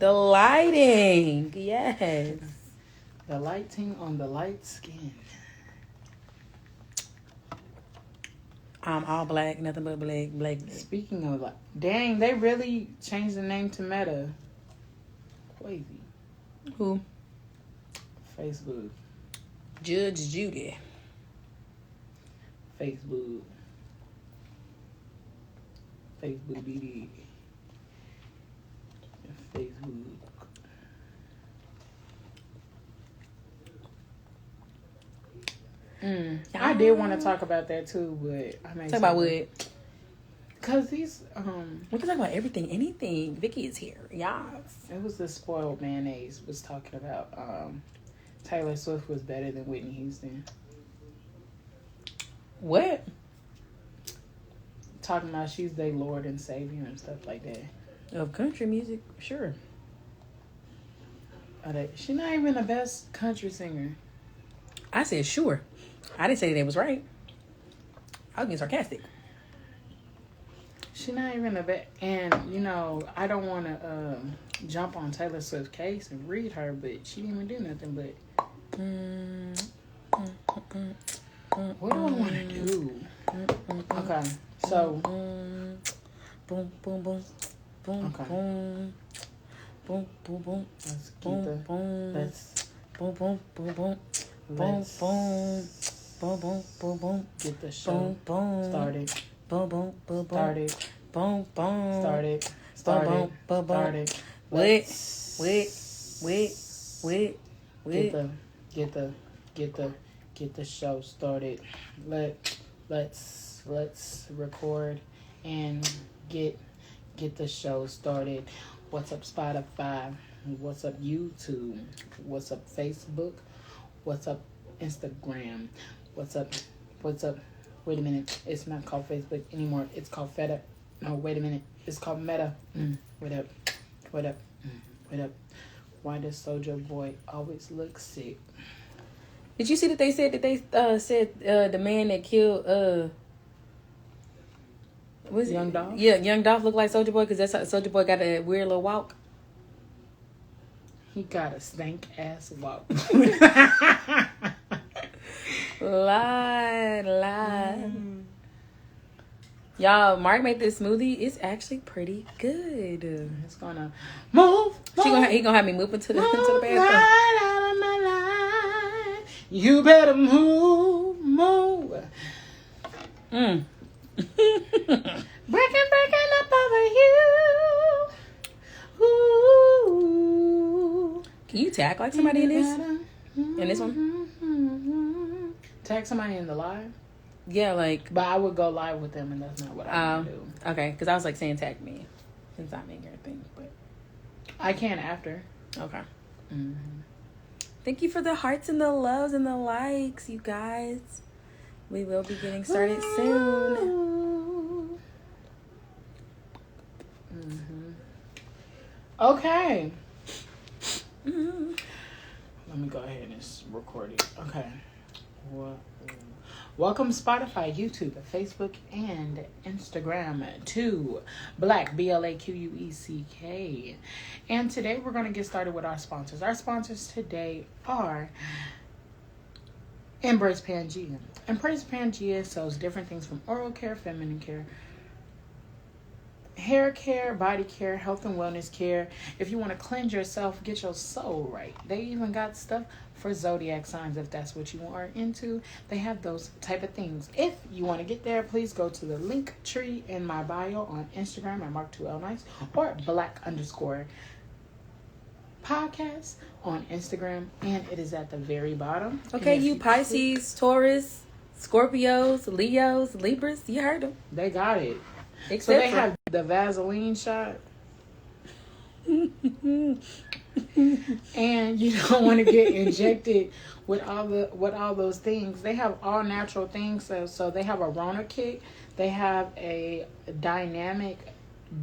The lighting. Yes. The lighting on the light skin. I'm all black, nothing but black. Speaking of like, dang, they really changed the name to Meta. Crazy. Who? Facebook. Judge Judy. Facebook BD. Facebook. I did want to talk about that too, but I may talk about what? Cause these we can talk about everything, anything. Vicky is here, yes. It was the spoiled mayonnaise was talking about Taylor Swift was better than Whitney Houston. What? Talking about she's their Lord and Savior and stuff like that. Of country music, sure. She's not even the best country singer. I said sure. I didn't say they was right. I was being sarcastic. She's not even the best. And, you know, I don't want to jump on Taylor Swift's case and read her, but she didn't even do nothing but... What do I want to do? Okay, so... Boom, boom, boom. Boom, okay. boom. Boom, boom, boom. Let's Boom, boom. Let's... Boom, boom, boom, boom. Boom, boom. Boom, boom, boom, boom. Get the show Boom, boom. started. Boom, boom, boom, boom. Started. Boom, boom. Started. Boom, boom, boom, boom. Started. Wait. Get the show started. Let's record and get the show started. What's up, Spotify? What's up, YouTube? What's up, Facebook? What's up, Instagram? What's up? Wait a minute. It's not called Facebook anymore. It's called Feta. No, wait a minute. It's called Meta. Wait up. Why does Soulja Boy always look sick? Did you see that they said the man that killed was Young Dolph? Yeah, Young Dolph looked like Soulja Boy because that's how Soulja Boy got a weird little walk. He got a stank ass walk. Lie. Y'all, Mark made this smoothie. It's actually pretty good. It's gonna move. He gonna have me move into the bathroom. Right out of my life. You better move. Breaking up over you. Ooh. Can you tag like somebody in this? In this one? Tag somebody in the live? Yeah, like. But I would go live with them, and that's not what I want to do. Okay, because I was like saying tag me, since I'm in your thing, but I can after. Okay. Thank you for the hearts and the loves and the likes, you guys. We will be getting started soon. Okay. Let me go ahead and record it. Okay. Welcome Spotify, YouTube, Facebook, and Instagram to BlaQuecK, BlaQueck. And today we're going to get started with our sponsors. Our sponsors today are Embrace Pangea. Embrace Pangea sells different things from oral care, feminine care, hair care, body care, health and wellness care. If you want to cleanse yourself, get your soul right. They even got stuff for zodiac signs if that's what you are into. They have those type of things. If you want to get there, please go to the link tree in my bio on Instagram at Mark2L Nice or Black_podcast on Instagram, and it is at the very bottom. Okay, you Pisces, Taurus, Scorpios, Leos, Libras, you heard them. They got it. Except so they have the Vaseline shot. And you don't want to get injected with all those things. They have all natural things. So they have a Rona kick. They have a dynamic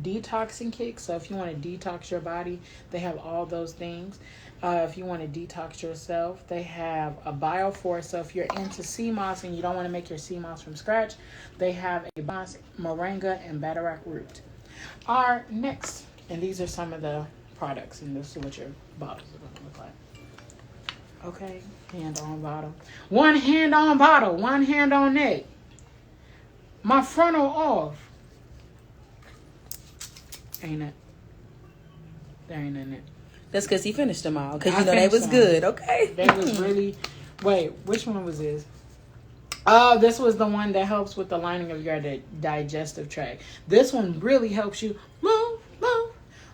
detoxing kick. So if you want to detox your body, they have all those things. If you want to detox yourself, they have a Bioforce. So if you're into sea moss and you don't want to make your sea moss from scratch, they have a moss, moringa, and batarak root. Our next, and these are some of the products, and this is what your bottles are going to look like. Okay, hand on bottle. One hand on bottle, one hand on neck. My frontal off. Ain't it? There ain't in it. That's because he finished them all. Because you know they was good. Okay. They was really... Wait, which one was this? This was the one that helps with the lining of your digestive tract. This one really helps you move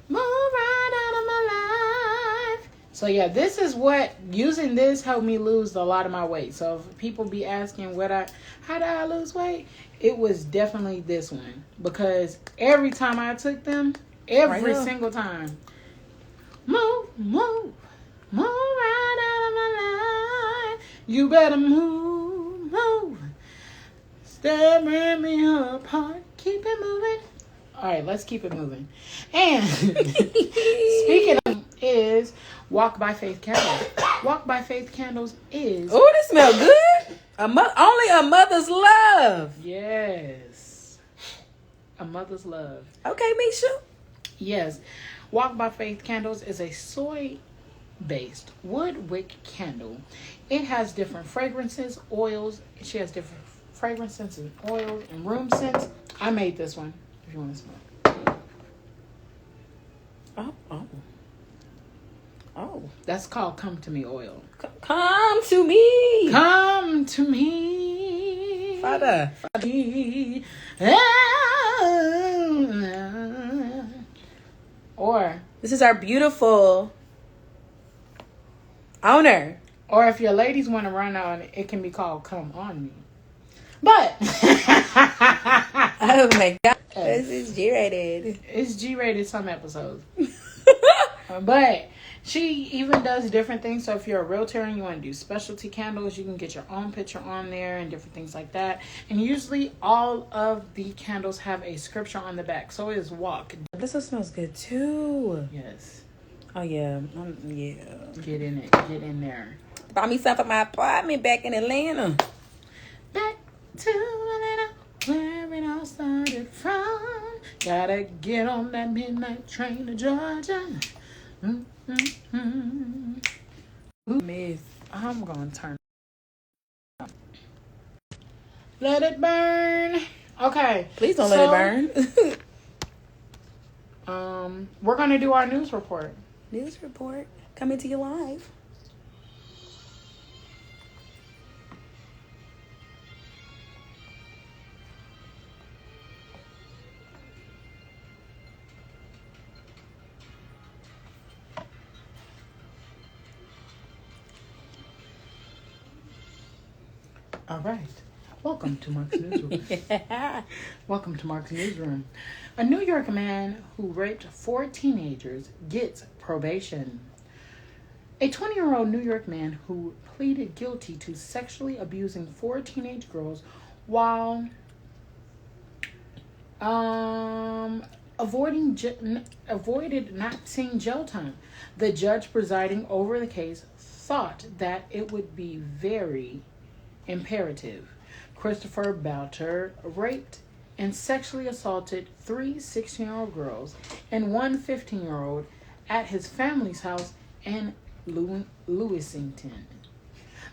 right out of my life. So yeah, this is what, using this helped me lose a lot of my weight. So if people be asking how did I lose weight? It was definitely this one. Because every time I took them, every single time, move right out of my life. You better move. Staring me apart. Keep it moving. All right, let's keep it moving. And speaking of is Walk by Faith Candles. Walk by Faith Candles is... Oh, they smell good. Only a mother's love. Yes. A mother's love. Okay, Misha. Yes. Walk by Faith Candles is a soy-based wood wick candle. It has different fragrances, oils. She has different fragrances and oils and room scents. I made this one, if you want to smell. Oh. That's called Come to Me oil. Come to me. Come to me. Father. Or this is our beautiful owner. Or if your ladies want to run out, it can be called Come On Me. But oh my God, this is G-rated. It's G-rated some episodes. But she even does different things. So if you're a realtor and you want to do specialty candles, you can get your own picture on there and different things like that. And usually all of the candles have a scripture on the back. So it is walk. This one smells good too. Yes. Oh yeah. Yeah. Get in it. Get in there. Bought me some for my apartment back in Atlanta. Back to Atlanta, where it all started from. Gotta get on that midnight train to Georgia. Miss, I'm gonna turn. Let it burn. Okay. Please don't let it burn. We're gonna do our news report. News report coming to you live. All right. Welcome to Mark's Newsroom. Welcome to Mark's Newsroom. A New York man who raped 4 teenagers gets probation. A 20-year-old New York man who pleaded guilty to sexually abusing 4 teenage girls while avoided not seeing jail time. The judge presiding over the case thought that it would be very imperative. Christopher Bouter raped and sexually assaulted 3 16-year-old girls and 1 15-year-old at his family's house in Lewissington.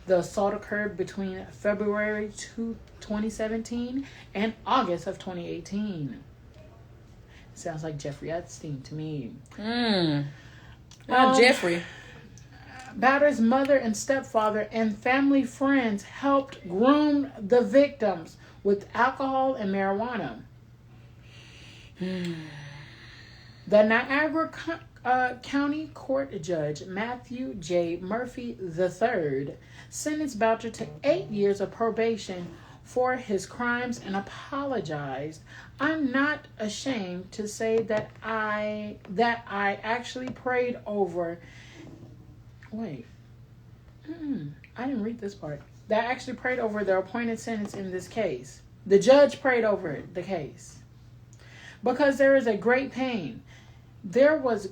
The assault occurred between February 2017 and August of 2018. Sounds like Jeffrey Epstein to me. Jeffrey. Bouter's mother and stepfather and family friends helped groom the victims with alcohol and marijuana. The Niagara County Court Judge Matthew J. Murphy III sentenced Bouter to 8 years of probation for his crimes and apologized. I'm not ashamed to say that I actually prayed over... Wait. I didn't read this part. That actually prayed over the appointed sentence in this case. The judge prayed over the case. Because there is a great pain. There was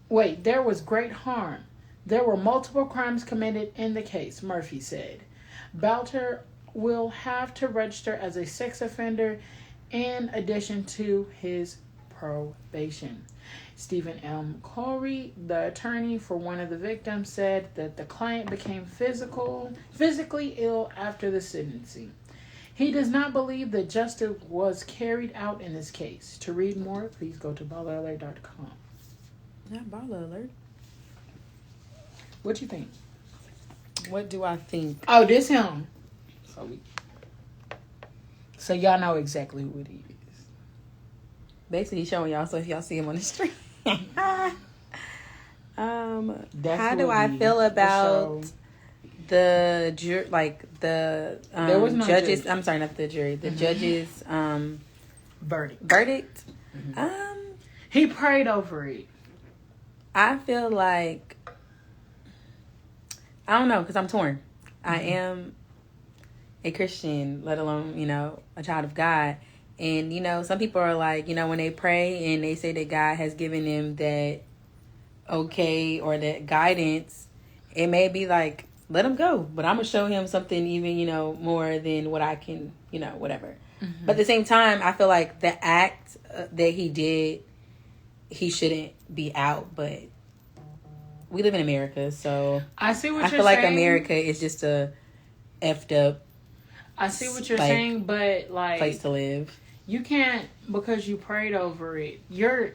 great harm. There were multiple crimes committed in the case, Murphy said. Bouter will have to register as a sex offender in addition to his probation. Stephen M. Corey, the attorney for one of the victims, said that the client became physically ill after the sentencing. He does not believe that justice was carried out in this case. To read more, please go to balleralert.com. Not baller alert. What you think? What do I think? Oh, this him. So y'all know exactly who it is. Basically, he's showing y'all. So if y'all see him on the street, how That's do what I he- feel about so- the There was no judges? judge. I'm sorry, not the jury. The judges verdict. He prayed over it. I feel like I don't know because I'm torn. I am a Christian, let alone a child of God. And, some people are like, when they pray and they say that God has given them that okay or that guidance, it may be like, let him go. But I'm going to show him something even, more than what I can, whatever. Mm-hmm. But at the same time, I feel like the act that he did, he shouldn't be out. But we live in America, so I see what I you're feel like saying. America is just a effed up I see what you're saying, but like place to live. You can't, because you prayed over it. Your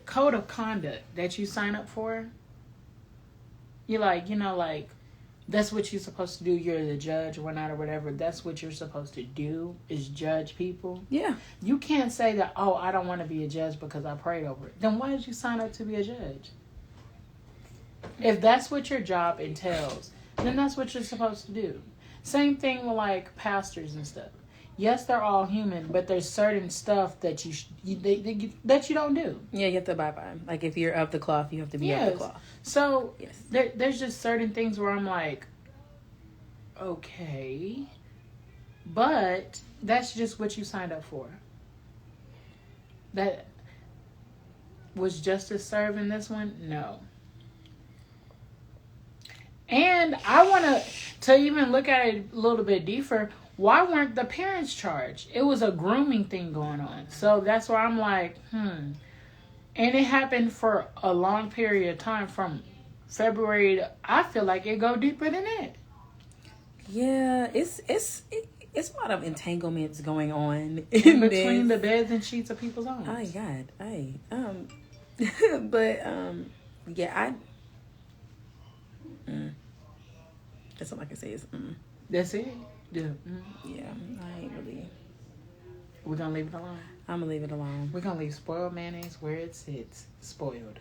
code of conduct that you sign up for, you're like, that's what you're supposed to do. You're the judge or not or whatever. That's what you're supposed to do is judge people. Yeah. You can't say that, oh, I don't want to be a judge because I prayed over it. Then why did you sign up to be a judge? If that's what your job entails, then that's what you're supposed to do. Same thing with like pastors and stuff. Yes, they're all human, but there's certain stuff that that you don't do. Yeah, you have to abide by them. Like if you're of the cloth, you have to be of the cloth. So there's just certain things where I'm like, okay, but that's just what you signed up for. That was justice served in this one? No. And I want to even look at it a little bit deeper. Why weren't the parents charged? It was a grooming thing going on. So that's why I'm like, And it happened for a long period of time from February to, I feel like it go deeper than that. Yeah, it's a lot of entanglements going on in between the beds and sheets of people's homes. Oh God, but yeah, that's all I can say is That's it. Yeah. Yeah, I ain't really. We're gonna leave it alone. I'm gonna leave it alone. We're gonna leave spoiled mayonnaise where it sits, spoiled.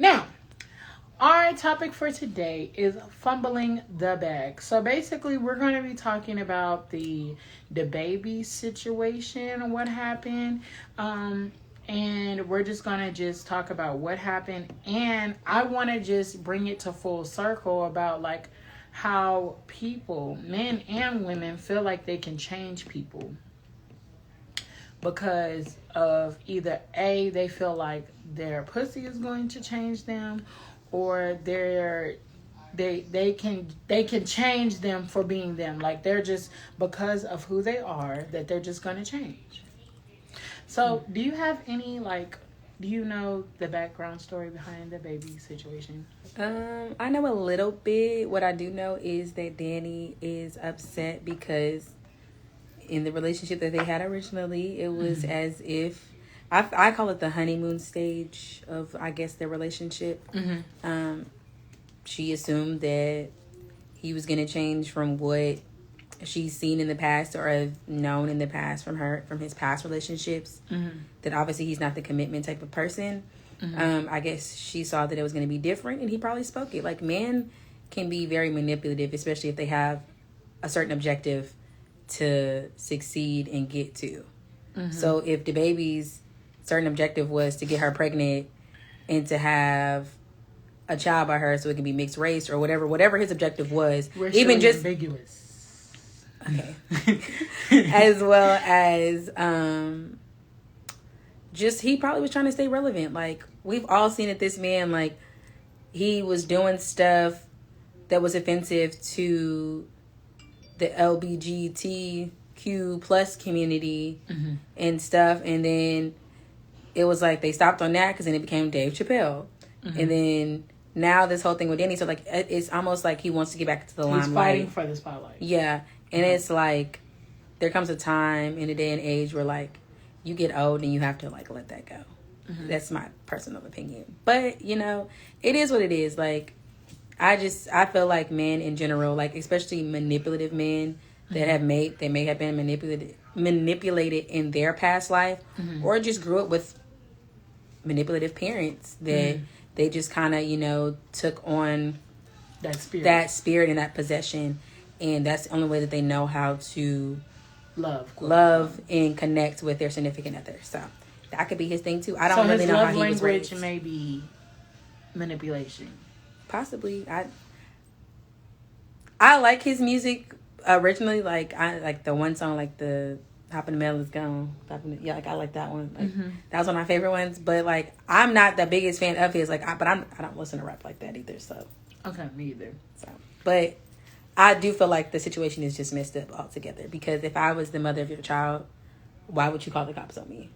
Now, our topic for today is fumbling the bag. So basically, we're going to be talking about the baby situation, what happened, and we're just going to just talk about what happened. And I want to just bring it to full circle about like how people, men and women, feel like they can change people because of either A, they feel like their pussy is going to change them, or they can change them for being them. Like they're just, because of who they are, that they're just going to change. So do you have any do you know the background story behind the baby situation? I know a little bit. What I do know is that Danny is upset because in the relationship that they had originally, it was as if I call it the honeymoon stage of, I guess, their relationship. She assumed that he was going to change from what she's seen in the past or have known in the past from his past relationships. That obviously he's not the commitment type of person. I guess she saw that it was going to be different, and he probably spoke it. Like, men can be very manipulative, especially if they have a certain objective to succeed and get to. So if the baby's certain objective was to get her pregnant and to have a child by her so it can be mixed race or whatever his objective was, even just ambiguous. Okay. As well as just he probably was trying to stay relevant. Like, we've all seen that this man, like, he was doing stuff that was offensive to the LGBTQ plus community and stuff, and then it was like they stopped on that because then it became Dave Chappelle. Mm-hmm. And then now this whole thing with Danny, so like it's almost like he wants to get back into the limelight. He's fighting for the spotlight. Yeah. And it's like there comes a time in a day and age where like you get old and you have to like let that go. Mm-hmm. That's my personal opinion. But, you know, it is what it is. Like I feel like men in general, like especially manipulative men that may have been manipulated in their past life, or just grew up with manipulative parents that they just kind of, you know, took on that spirit and that possession, and that's the only way that they know how to love and connect with their significant other. So that could be his thing too. I don't really know how he was raised. So his love language may be manipulation. Possibly. I like his music originally. Like I like the one song, like the Hop in the Mail is Gone. Yeah, like I like that one. Like that was one of my favorite ones. But like I'm not the biggest fan of his. Like I don't listen to rap like that either. So okay, me either. So, but I do feel like the situation is just messed up altogether. Because if I was the mother of your child, why would you call the cops on me?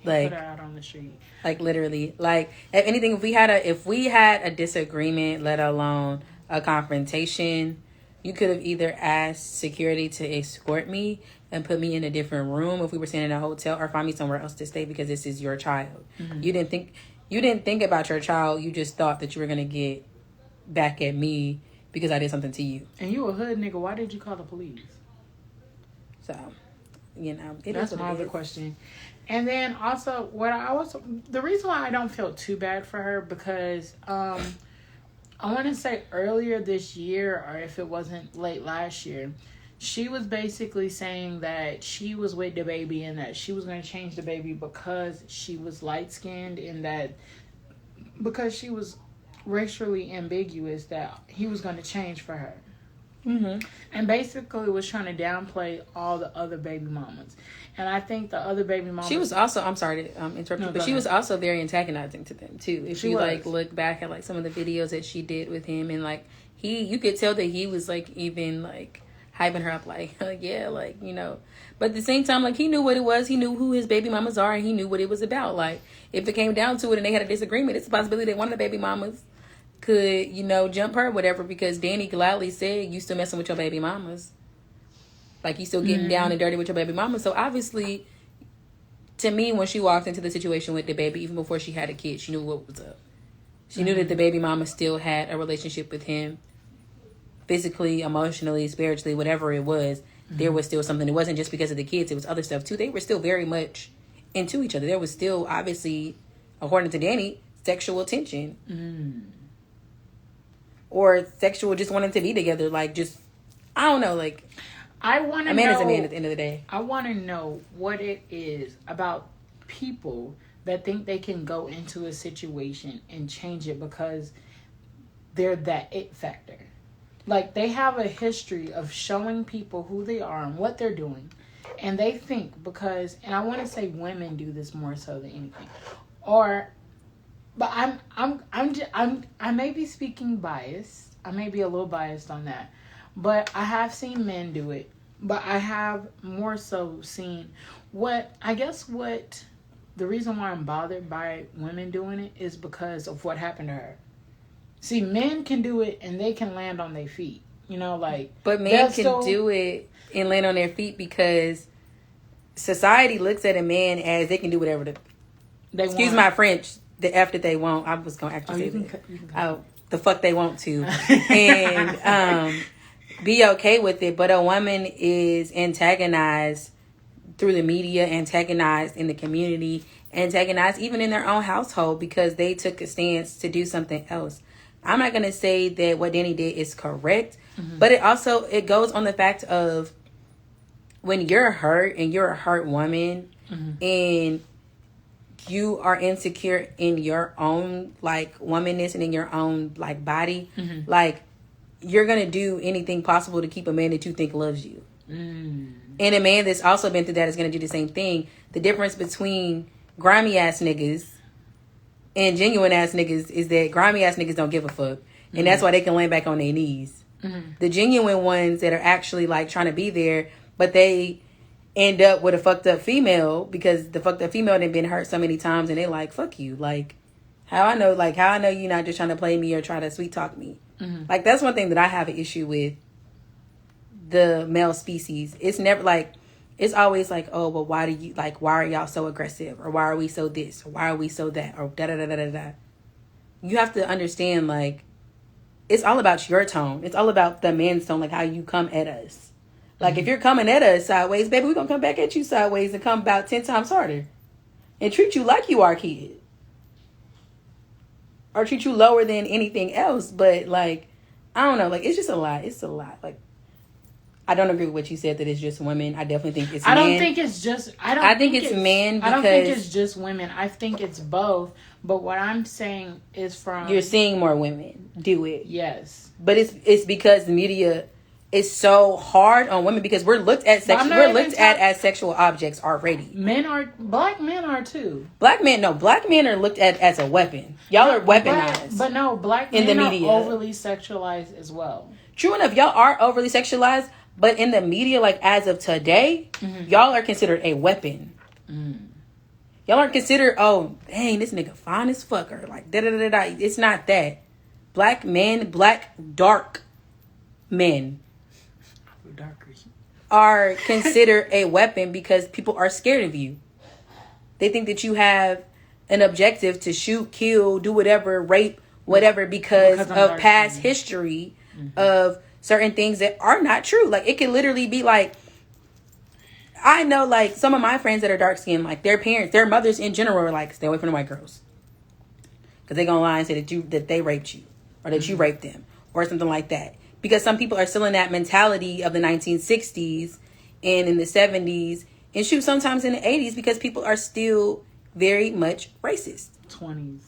Like, put her out on the street. Like literally, like if anything, if we had a disagreement, let alone a confrontation, you could have either asked security to escort me and put me in a different room if we were staying in a hotel, or find me somewhere else to stay because this is your child. You didn't think about your child. You just thought that you were gonna get back at me because I did something to you. And you a hood nigga. Why did you call the police? So, you know, that's my other question. And then also, the reason why I don't feel too bad for her, because I want to say earlier this year, or if it wasn't late last year, she was basically saying that she was with the baby and that she was going to change the baby because she was light skinned, and that because she was racially ambiguous, that he was going to change for her. And basically was trying to downplay all the other baby mamas. And I think the other baby mamas... She was also... I'm sorry to interrupt you, but she was also very antagonizing to them, too. If you, like, look back at, like, some of the videos that she did with him, and, like, you could tell that he was, like, even, like, hyping her up, like, yeah, like, you know. But at the same time, like, he knew what it was. He knew who his baby mamas are, and he knew what it was about. Like, if it came down to it and they had a disagreement, it's a possibility that one of the baby mamas could, you know, jump her or whatever, because Danny gladly said, you still messing with your baby mamas. Like, you still getting down and dirty with your baby mama. So, obviously, to me, when she walked into the situation with the baby, even before she had a kid, she knew what was up. She knew that the baby mama still had a relationship with him. Physically, emotionally, spiritually, whatever it was, there was still something. It wasn't just because of the kids. It was other stuff, too. They were still very much into each other. There was still, obviously, according to Danny, sexual tension. Or sexual, just wanting to be together. Like, just, I don't know, like... I want to know... A man is a man at the end of the day. I want to know what it is about people that think they can go into a situation and change it because they're that it factor. Like, they have a history of showing people who they are and what they're doing. And they think because... And I want to say women do this more so than anything. But I may be speaking biased. I may be a little biased on that. But I have seen men do it. But I have more so seen the reason why I'm bothered by women doing it is because of what happened to her. See, men can do it and they can land on their feet. You know, like... But men can do it and land on their feet because society looks at a man as they can do whatever they excuse my French, the F that they want. I was going to actually say that. The fuck they want to. And... be okay with it, but a woman is antagonized through the media, antagonized in the community, antagonized even in their own household because they took a stance to do something else. I'm not going to say that what Danny did is correct, but it goes on the fact of when you're hurt and you're a hurt woman and you are insecure in your own like womanness and in your own like body, like you're going to do anything possible to keep a man that you think loves you. And a man that's also been through that is going to do the same thing. The difference between grimy ass niggas and genuine ass niggas is that grimy ass niggas don't give a fuck. And that's why they can land back on their knees. The genuine ones that are actually like trying to be there, but they end up with a fucked up female because the fucked up female done been hurt so many times, and they like, fuck you. Like, how I know you not just trying to play me or try to sweet talk me. Mm-hmm. Like, that's one thing that I have an issue with the male species. It's never like, it's always like, oh, well, why are y'all so aggressive? Or why are we so this? Or why are we so that? Or da da da da da da. You have to understand, like, it's all about your tone. It's all about the man's tone, like how you come at us. Like, if you're coming at us sideways, baby, we're going to come back at you sideways and come about 10 times harder. And treat you like you are a kid. Or treat you lower than anything else. But, like, I don't know. Like, it's just a lot. It's a lot. Like, I don't agree with what you said that it's just women. I definitely think it's men. I don't think it's just... I think it's men because... I don't think it's just women. I think it's both. But what I'm saying is from... You're seeing more women do it. Yes. But it's because the media is so hard on women because we're looked at as sexual objects already. Black men are too. Black men are looked at as a weapon. Y'all are weaponized. But no, black men in the media are overly sexualized as well. True enough, y'all are overly sexualized, but in the media, like as of today, y'all are considered a weapon. Y'all aren't considered, oh, dang, this nigga fine as fuck, or like da-da-da-da-da. It's not that. Black dark men are considered a weapon because people are scared of you. They think that you have an objective to shoot, kill, do whatever, rape, whatever, because of past history of certain things that are not true. Like, it can literally be like, I know, like, some of my friends that are dark skinned, like, their parents, their mothers in general are like, stay away from the white girls. Because they're going to lie and say that they raped you. Or that you raped them. Or something like that. Because some people are still in that mentality of the 1960s and in the 70s. And shoot, sometimes in the 80s. Because people are still very much racist. 20s,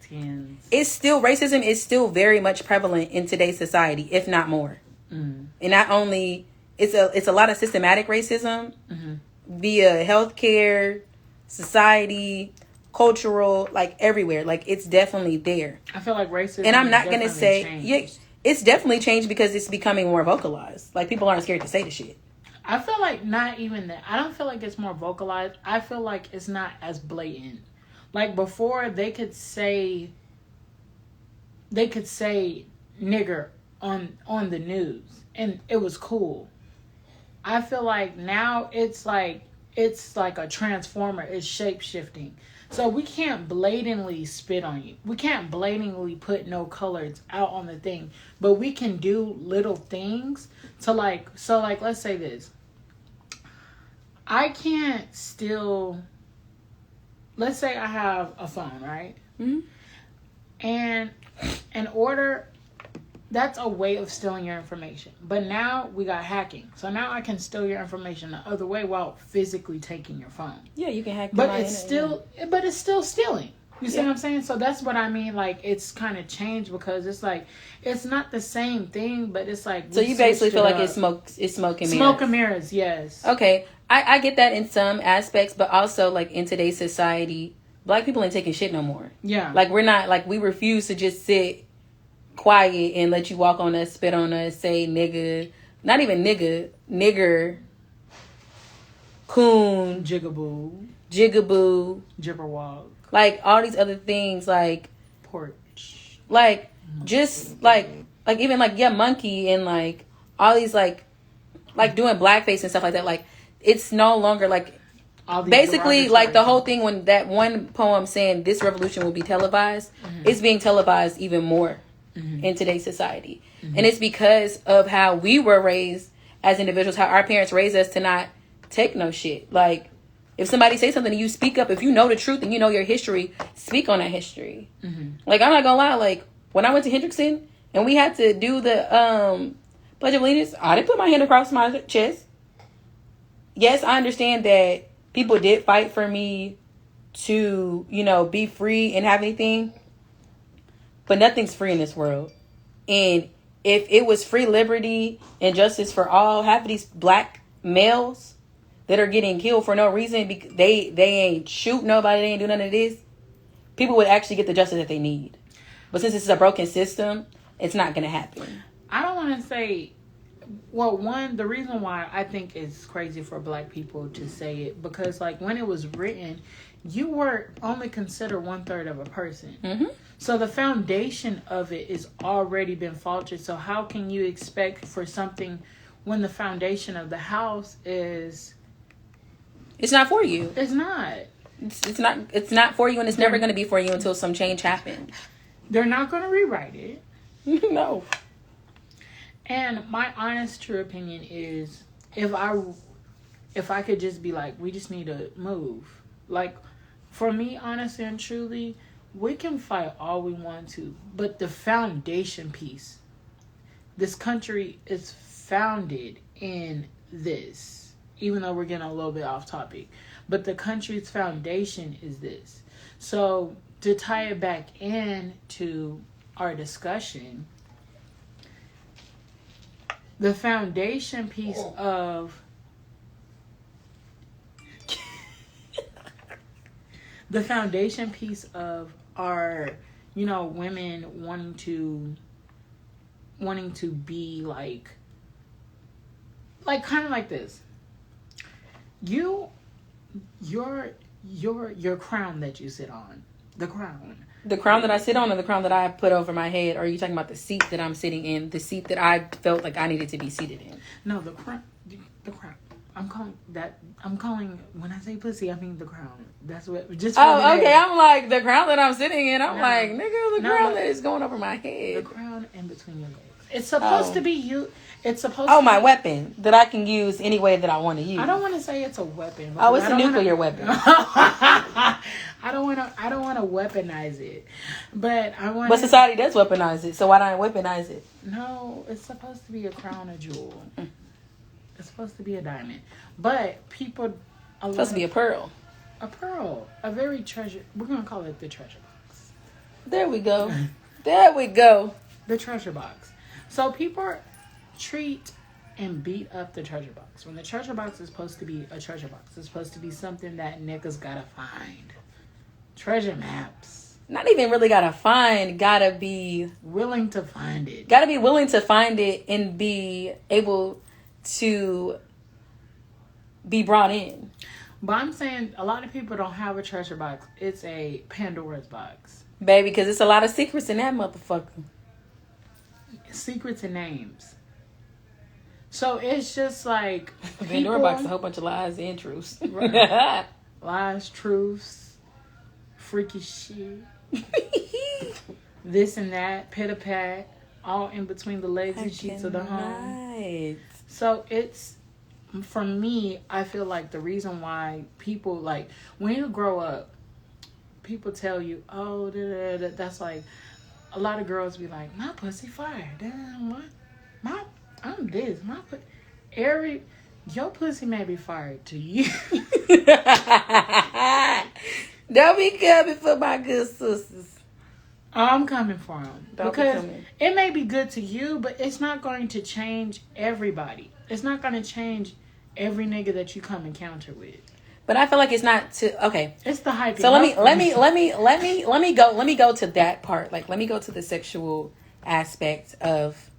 10s. It's still, racism is still very much prevalent in today's society. If not more. And not only... It's a lot of systematic racism via healthcare, society, cultural, like everywhere. Like, it's definitely there. I feel like racism. And I'm not gonna say it's definitely changed because it's becoming more vocalized. Like, people aren't scared to say the shit. I feel like not even that. I don't feel like it's more vocalized. I feel like it's not as blatant. Like, before they could say nigger on the news and it was cool. I feel like now it's like a transformer. It's shape shifting. So we can't blatantly spit on you. We can't blatantly put no colors out on the thing. But we can do little things to like, so like, let's say this. I can't still, let's say I have a phone, right? Mm-hmm. And in order, that's a way of stealing your information. But now we got hacking. So now I can steal your information the other way while physically taking your phone. Yeah, you can hack. But it's still stealing. You see what I'm saying? So that's what I mean. Like, it's kind of changed because it's like, it's not the same thing, but it's like. So you basically feel like it's smoke and mirrors. Smoke and mirrors, yes. Okay. I get that in some aspects, but also like in today's society, black people ain't taking shit no more. Yeah. Like, we're not, like, we refuse to just sit quiet and let you walk on us, spit on us, say nigga, not even nigger, coon, jigaboo, jibberwog, like all these other things, like porch, like just like even like yeah, monkey, and like all these like doing blackface and stuff like that. Like, it's no longer like basically like the whole thing when that one poem saying this revolution will be televised, it's being televised even more. In today's society. And it's because of how we were raised as individuals, how our parents raised us to not take no shit. Like, if somebody says something and you speak up, if you know the truth and you know your history, speak on that history. Like, I'm not gonna lie, like, when I went to Hendrickson and we had to do the Pledge of Allegiance, I didn't put my hand across my chest. Yes, I understand that people did fight for me to, you know, be free and have anything. But nothing's free in this world. And if it was free liberty and justice for all, half of these black males that are getting killed for no reason, they ain't shoot nobody, they ain't do none of this, people would actually get the justice that they need. But since this is a broken system, it's not going to happen. I don't want to say Well, one, the reason why I think it's crazy for black people to say it, because like when it was written, you were only considered 1/3 of a person. Mm-hmm. So the foundation of it is already been faltered. So how can you expect for something when the foundation of the house is? It's not for you. It's not. It's not. It's not for you, and it's never going to be for you until some change happens. They're not going to rewrite it. No. And my honest, true opinion is, if I could just be like, we just need to move. Like, for me, honestly and truly, we can fight all we want to, but the foundation piece, this country is founded in this. Even though we're getting a little bit off topic, but the country's foundation is this. So to tie it back in to our discussion, the foundation piece of our, women wanting to be like kind of like this. Your crown that you sit on, the crown that I sit on, or the crown that I put over my head? Or are you talking about the seat that I'm sitting in, the seat that I felt like I needed to be seated in? No, the crown. I'm calling when I say pussy, I mean the crown. That's what. Just okay. I'm like, the crown that I'm sitting in. I'm like, nigga, the crown that is going over my head. The crown in between your legs. It's supposed to be you. It's supposed. Oh, my weapon that I can use any way that I want to use. I don't want to say it's a weapon. Oh, it's a nuclear weapon. I don't want to weaponize it, but I want. But society does weaponize it, so why don't I weaponize it? No, it's supposed to be a crown, a jewel. It's supposed to be a diamond, but people. It's supposed to be a pearl. A pearl, a very treasure. We're gonna call it the treasure box. There we go. There we go. The treasure box. So people treat and beat up the treasure box when the treasure box is supposed to be a treasure box. It's supposed to be something that niggas gotta find. Treasure maps. Not even really gotta find. Gotta be willing to find it. Gotta be willing to find it and be able to be brought in. But I'm saying a lot of people don't have a treasure box. It's a Pandora's box. Baby, because it's a lot of secrets in that motherfucker. Secrets and names. So it's just like Pandora box, a whole bunch of lies and truths. Right. Lies, truths, freaky shit. This and that, pit-a-pat, all in between the legs and sheets of the home. So it's, for me, I feel like the reason why people, like, when you grow up, people tell you, oh, that's like, a lot of girls be like, my pussy fire. Damn, what? I'm this. Your pussy may be fired to you. Don't be coming for my good sisters. I'm coming for them. Because it may be good to you, but it's not going to change everybody. It's not going to change every nigga that you come encounter with. But I feel like it's not to okay. It's the hype. So let me go to that part. Like, let me go to the sexual aspect of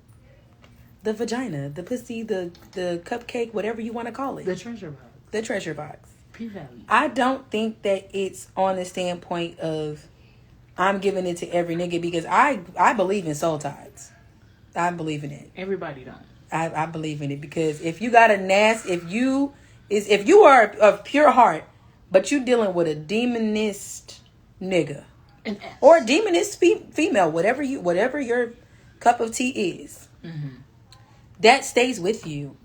the vagina, the pussy, the cupcake, whatever you want to call it. The treasure box. The treasure box. P-Valley. I don't think that it's on the standpoint of I'm giving it to every nigga, because I believe in soul ties. I believe in it. Everybody don't. I believe in it, because if you got if you are of pure heart, but you dealing with a demonist nigga or a demonist female, whatever your cup of tea is, that stays with you,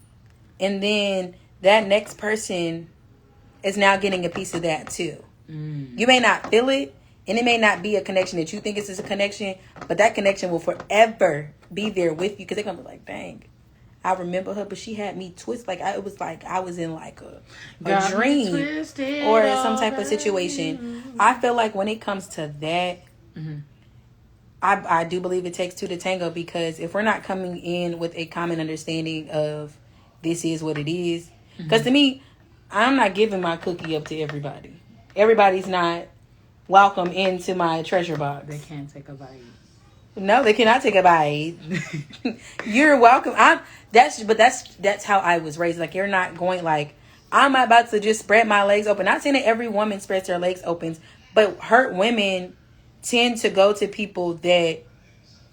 and then that next person is now getting a piece of that too. You may not feel it, and it may not be a connection that you think is a connection, but that connection will forever be there with you, because they're gonna be like, dang, I remember her, but she had me twist. Like, it was like I was in like a dream or some type of situation. I feel like when it comes to that, I do believe it takes two to tango, because if we're not coming in with a common understanding of this is what it is, because to me, I'm not giving my cookie up to everybody. Everybody's not welcome into my treasure box. They can't take a bite. No, they cannot take a bite. You're welcome. That's how I was raised. Like, you're not going, like, I'm about to just spread my legs open. Not saying that every woman spreads their legs open, but hurt women tend to go to people that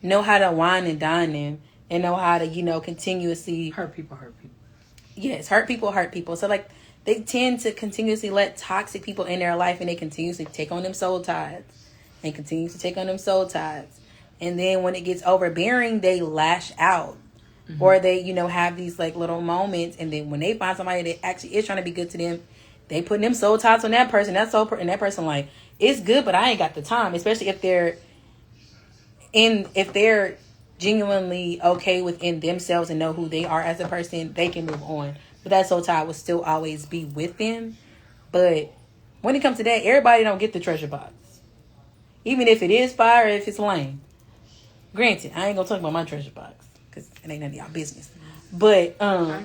know how to wine and dine them and know how to, continuously hurt people. Yes, hurt people. So, like, they tend to continuously let toxic people in their life, and they continuously take on them soul ties and continue to take on them soul ties. And then when it gets overbearing, they lash out. Mm-hmm. Or they, have these, like, little moments. And then when they find somebody that actually is trying to be good to them, they put them soul ties on that person. And that person, like, it's good, but I ain't got the time. Especially if they're genuinely okay within themselves and know who they are as a person, they can move on. But that soul tie will still always be with them. But when it comes to that, everybody don't get the treasure box. Even if it is fire, if it's lame. Granted, I ain't gonna talk about my treasure box because it ain't none of y'all business. But no.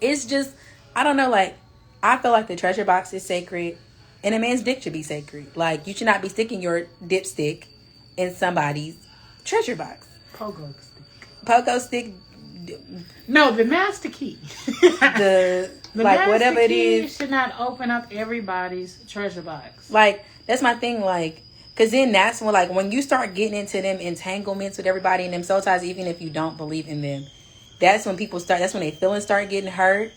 It's just, I don't know. Like, I feel like the treasure box is sacred, and a man's dick should be sacred. Like, you should not be sticking your dipstick in somebody's treasure box. Pogo stick. No, the master key. the like whatever it is should not open up everybody's treasure box. Like, that's my thing. Like, because then that's when, like, when you start getting into them entanglements with everybody and them soul ties, even if you don't believe in them, that's when they feelings start getting hurt.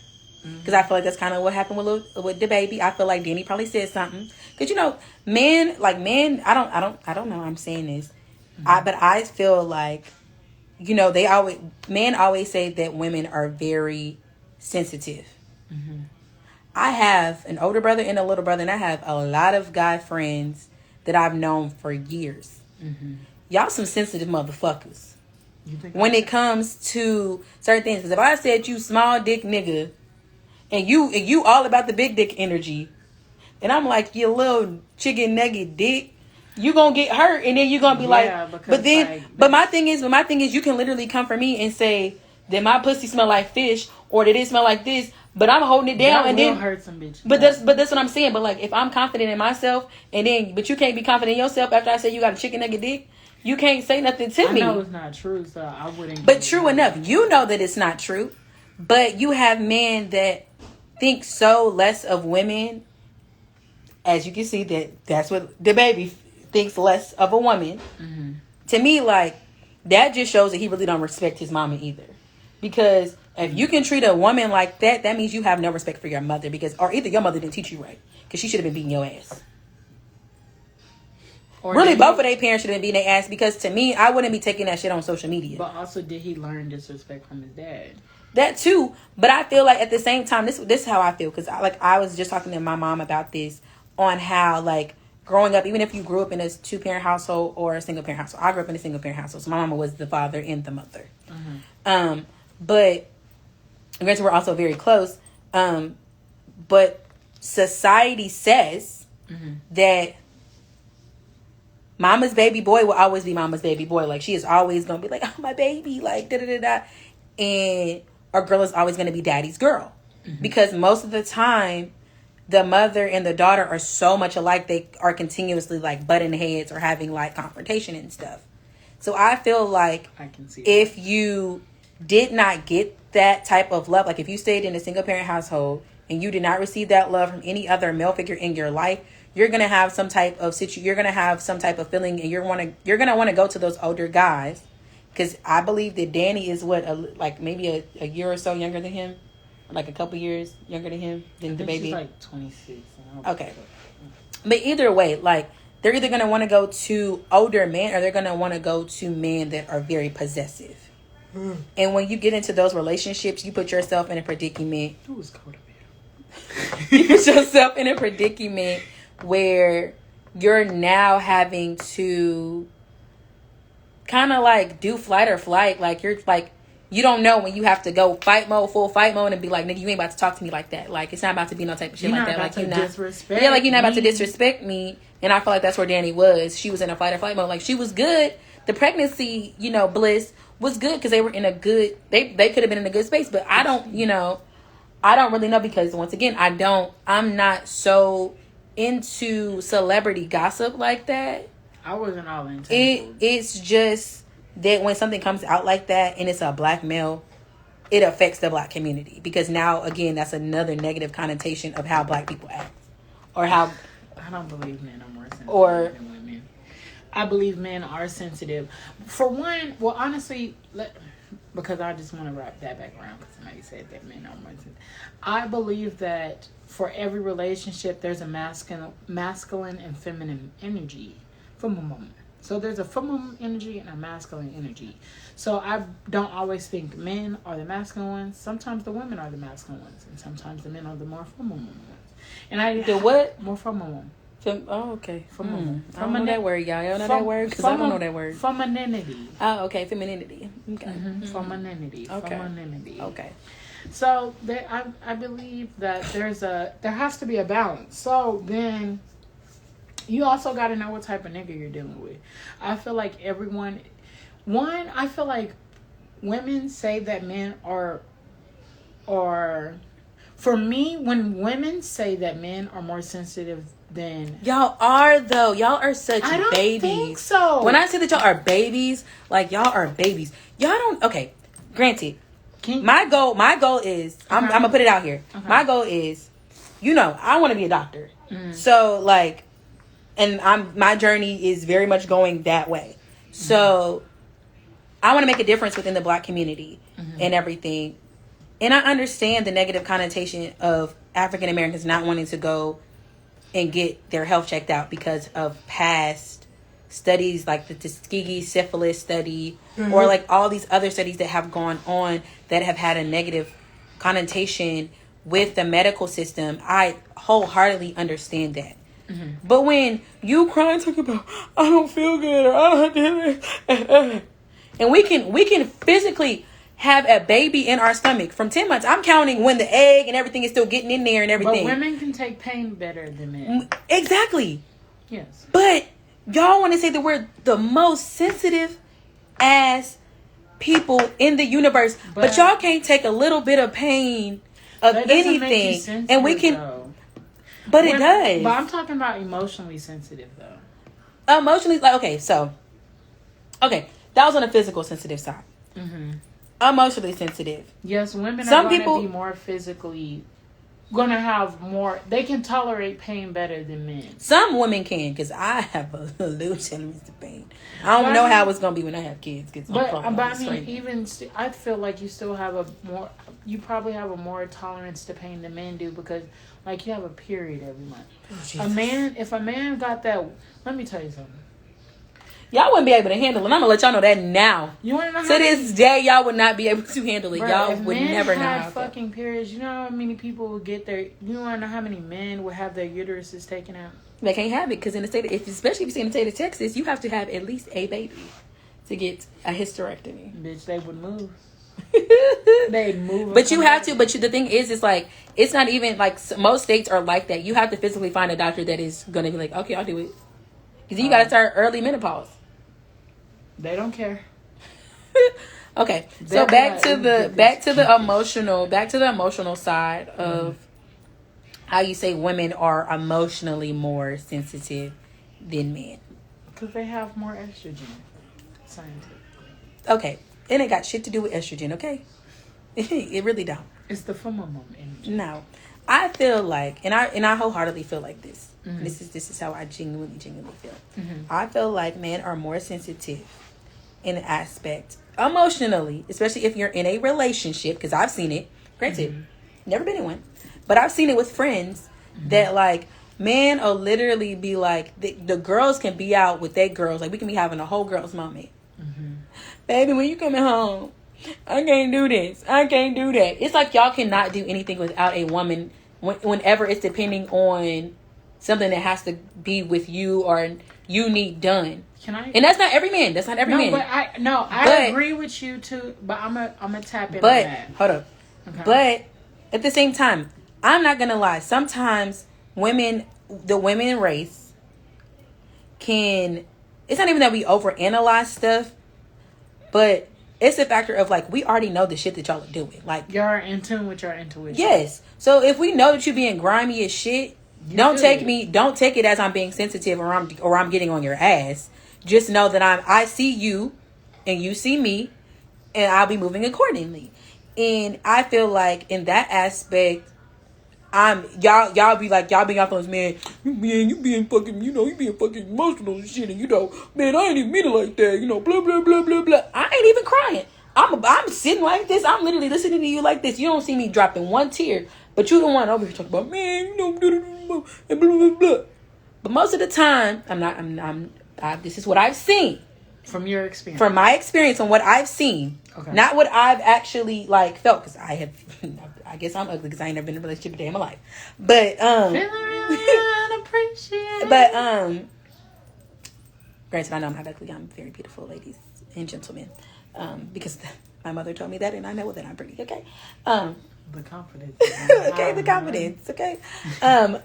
Because I feel like that's kind of what happened with the baby. I feel like Danny probably said something. Because, men, I don't know. I'm saying this. But I feel like, men always say that women are very sensitive. Mm-hmm. I have an older brother and a little brother, and I have a lot of guy friends that I've known for years. Mm-hmm. Y'all some sensitive motherfuckers. When it comes to certain things. Because if I said you small dick nigga, and you all about the big dick energy, and I'm like, you little chicken nugget dick, you gonna get hurt, and then you gonna be but my thing is, you can literally come for me and say that my pussy smell like fish, or that it smell like this, but I'm holding it down, and then hurt some bitches. But that's what I'm saying. But, like, if I'm confident in myself, but you can't be confident in yourself after I say you got a chicken nugget dick, you can't say nothing to me. I know it's not true, so I wouldn't. But true enough, you know that it's not true. But you have men that think so less of women. As you can see, that's what the baby thinks less of a woman. Mm-hmm. To me, like, that just shows that he really don't respect his mama either. Because if you can treat a woman like that, that means you have no respect for your mother. Or either your mother didn't teach you right, because she should have been beating your ass. Or really, both of their parents should have been beating their ass. Because to me, I wouldn't be taking that shit on social media. But also, did he learn disrespect from his dad? That too. But I feel like at the same time, this is how I feel. Because I was just talking to my mom about this, on how, like, growing up, even if you grew up in a 2-parent household or a single-parent household. I grew up in a single-parent household. So my mama was the father and the mother. Mm-hmm. But granted, we're also very close. But society says that mama's baby boy will always be mama's baby boy. Like, she is always going to be like, oh, my baby, like, da-da-da-da. And our girl is always going to be daddy's girl. Mm-hmm. Because most of the time, the mother and the daughter are so much alike, they are continuously, like, butting heads or having, like, confrontation and stuff. So I feel like I can see if you did not get that type of love, like if you stayed in a single parent household and you did not receive that love from any other male figure in your life, you're gonna have some type of you're gonna have some type of feeling, and you're gonna want to go to those older guys, because I believe that Danny is maybe a year or so younger than him, like a couple years younger than him than the baby. She's like 26. Okay, but either way, like, they're either gonna want to go to older men, or they're gonna want to go to men that are very possessive. And when you get into those relationships, you put yourself in a predicament. You put yourself in a predicament where you're now having to kind of, like, do flight or flight. Like, you're like, you don't know when you have to go full fight mode, and be like, nigga, you ain't about to talk to me like that. Like, it's not about to be no type of shit like that. Like, you're not disrespect. Yeah, like, you're not about to disrespect me. And I feel like that's where Danny was. She was in a fight or flight mode. Like, she was good. The pregnancy, bliss was good, because they were in a good, they could have been in a good space. But I don't really know, because once again, I'm not so into celebrity gossip like that. I wasn't all into It's just that when something comes out like that and it's a black male, it affects the black community, because now again that's another negative connotation of how black people act, or how I don't believe men are more sensitive than women. I believe men are sensitive. For one, well, honestly, because I just want to wrap that back around because somebody said that men are more sensitive. I believe that for every relationship, there's a masculine and feminine energy. So there's a feminine energy and a masculine energy. So I don't always think men are the masculine ones. Sometimes the women are the masculine ones, and sometimes the men are the more feminine ones. And the what? More feminine. Oh, okay. I don't know that word, y'all. Y'all know that word? Because I don't know that word. Femininity. Oh, okay. Femininity. Okay. Femininity. Okay. Femininity. Okay. So I believe that there has to be a balance. So then you also got to know what type of nigga you're dealing with. I feel like I feel like women say that men are for me, when women say that men are more sensitive than... Y'all are, though. Y'all are such I don't babies. think so. When I say that y'all are babies, like, y'all are babies. Y'all don't... Okay, granted. My goal is... I'm going to put it out here. Okay. My goal is, I want to be a doctor. Mm. So, like... And my journey is very much going that way. Mm-hmm. So, I want to make a difference within the black community and everything. And I understand the negative connotation of African Americans not wanting to go and get their health checked out because of past studies like the Tuskegee syphilis study or like all these other studies that have gone on that have had a negative connotation with the medical system. I wholeheartedly understand that. Mm-hmm. But when you cry and talk about, I don't feel good, or I don't and we can physically have a baby in our stomach from 10 months. I'm counting when the egg and everything is still getting in there and everything. But women can take pain better than men. Exactly. Yes. But y'all want to say that we're the most sensitive ass people in the universe, but y'all can't take a little bit of pain of anything, and we can. Though. But it does. But I'm talking about emotionally sensitive, though. Emotionally, like okay, that was on the physical sensitive side. Mm-hmm. Emotionally sensitive. Yes, women are going to be more physically. Going to have more. They can tolerate pain better than men. Some women can, because I have a little tolerance to pain. I don't know how it's going to be when I have kids. I feel like you still have you probably have a more tolerance to pain than men do, because like you have a period every month. Oh, if a man got that, let me tell you something. Y'all wouldn't be able to handle it. I'm going to let y'all know that now. You want to know how this day, y'all would not be able to handle it. Y'all would never know how. If men had fucking periods, you know how many people would get their... You want to know how many men would have their uteruses taken out? They can't have it, because in the state, especially if you stay in the state of Texas, you have to have at least a baby to get a hysterectomy. Bitch, they would move. They'd move. But you have to. But the thing is, it's like, it's not even like most states are like that. You have to physically find a doctor that is going to be like, okay, I'll do it. Because you got to start early menopause. They don't care. Okay, so back to the emotional side of how you say women are emotionally more sensitive than men. Because they have more estrogen, scientifically. Okay, and it got shit to do with estrogen. Okay, it really don't. It's the feminine energy. No, I feel like, and I wholeheartedly feel like this. Mm-hmm. This is how I genuinely feel. Mm-hmm. I feel like men are more sensitive in the aspect emotionally, especially if you're in a relationship, because I've seen it. Granted, never been in one, but I've seen it with friends that like men will literally be like, the girls can be out with their girls, like we can be having a whole girls moment. Baby, when you coming home, I can't do this, I can't do that. It's like y'all cannot do anything without a woman whenever it's depending on something that has to be with you or you need done. And that's not every man. That's not every man. I agree with you too. But I'm a tap in on that. Hold up. Okay. But at the same time, I'm not gonna lie. Sometimes the women race can. It's not even that we overanalyze stuff, but it's a factor of like we already know the shit that y'all are doing. Like you're in tune with your intuition. Yes. So if we know that you're being grimy as shit, Don't take it as I'm being sensitive or I'm getting on your ass. Just know that I see you and you see me, and I'll be moving accordingly. And I feel like in that aspect, y'all be off those, man, you being fucking, you being fucking emotional and shit, and man, I ain't even mean it like that, blah blah blah blah blah. I ain't even crying. I'm sitting like this. I'm literally listening to you like this. You don't see me dropping one tear, but you the one over here talking about, man, and blah blah blah. But most of the time, this is what I've seen. From your experience. From my experience and what I've seen. Okay. Not what I've actually felt, because I guess I'm ugly because I ain't never been in a relationship a day in my life. But feeling really unappreciated. But granted, I know I'm not ugly. I'm very beautiful, ladies and gentlemen. Because my mother told me that, and I know that I'm pretty. Okay. The confidence. Okay, the confidence. Okay. No,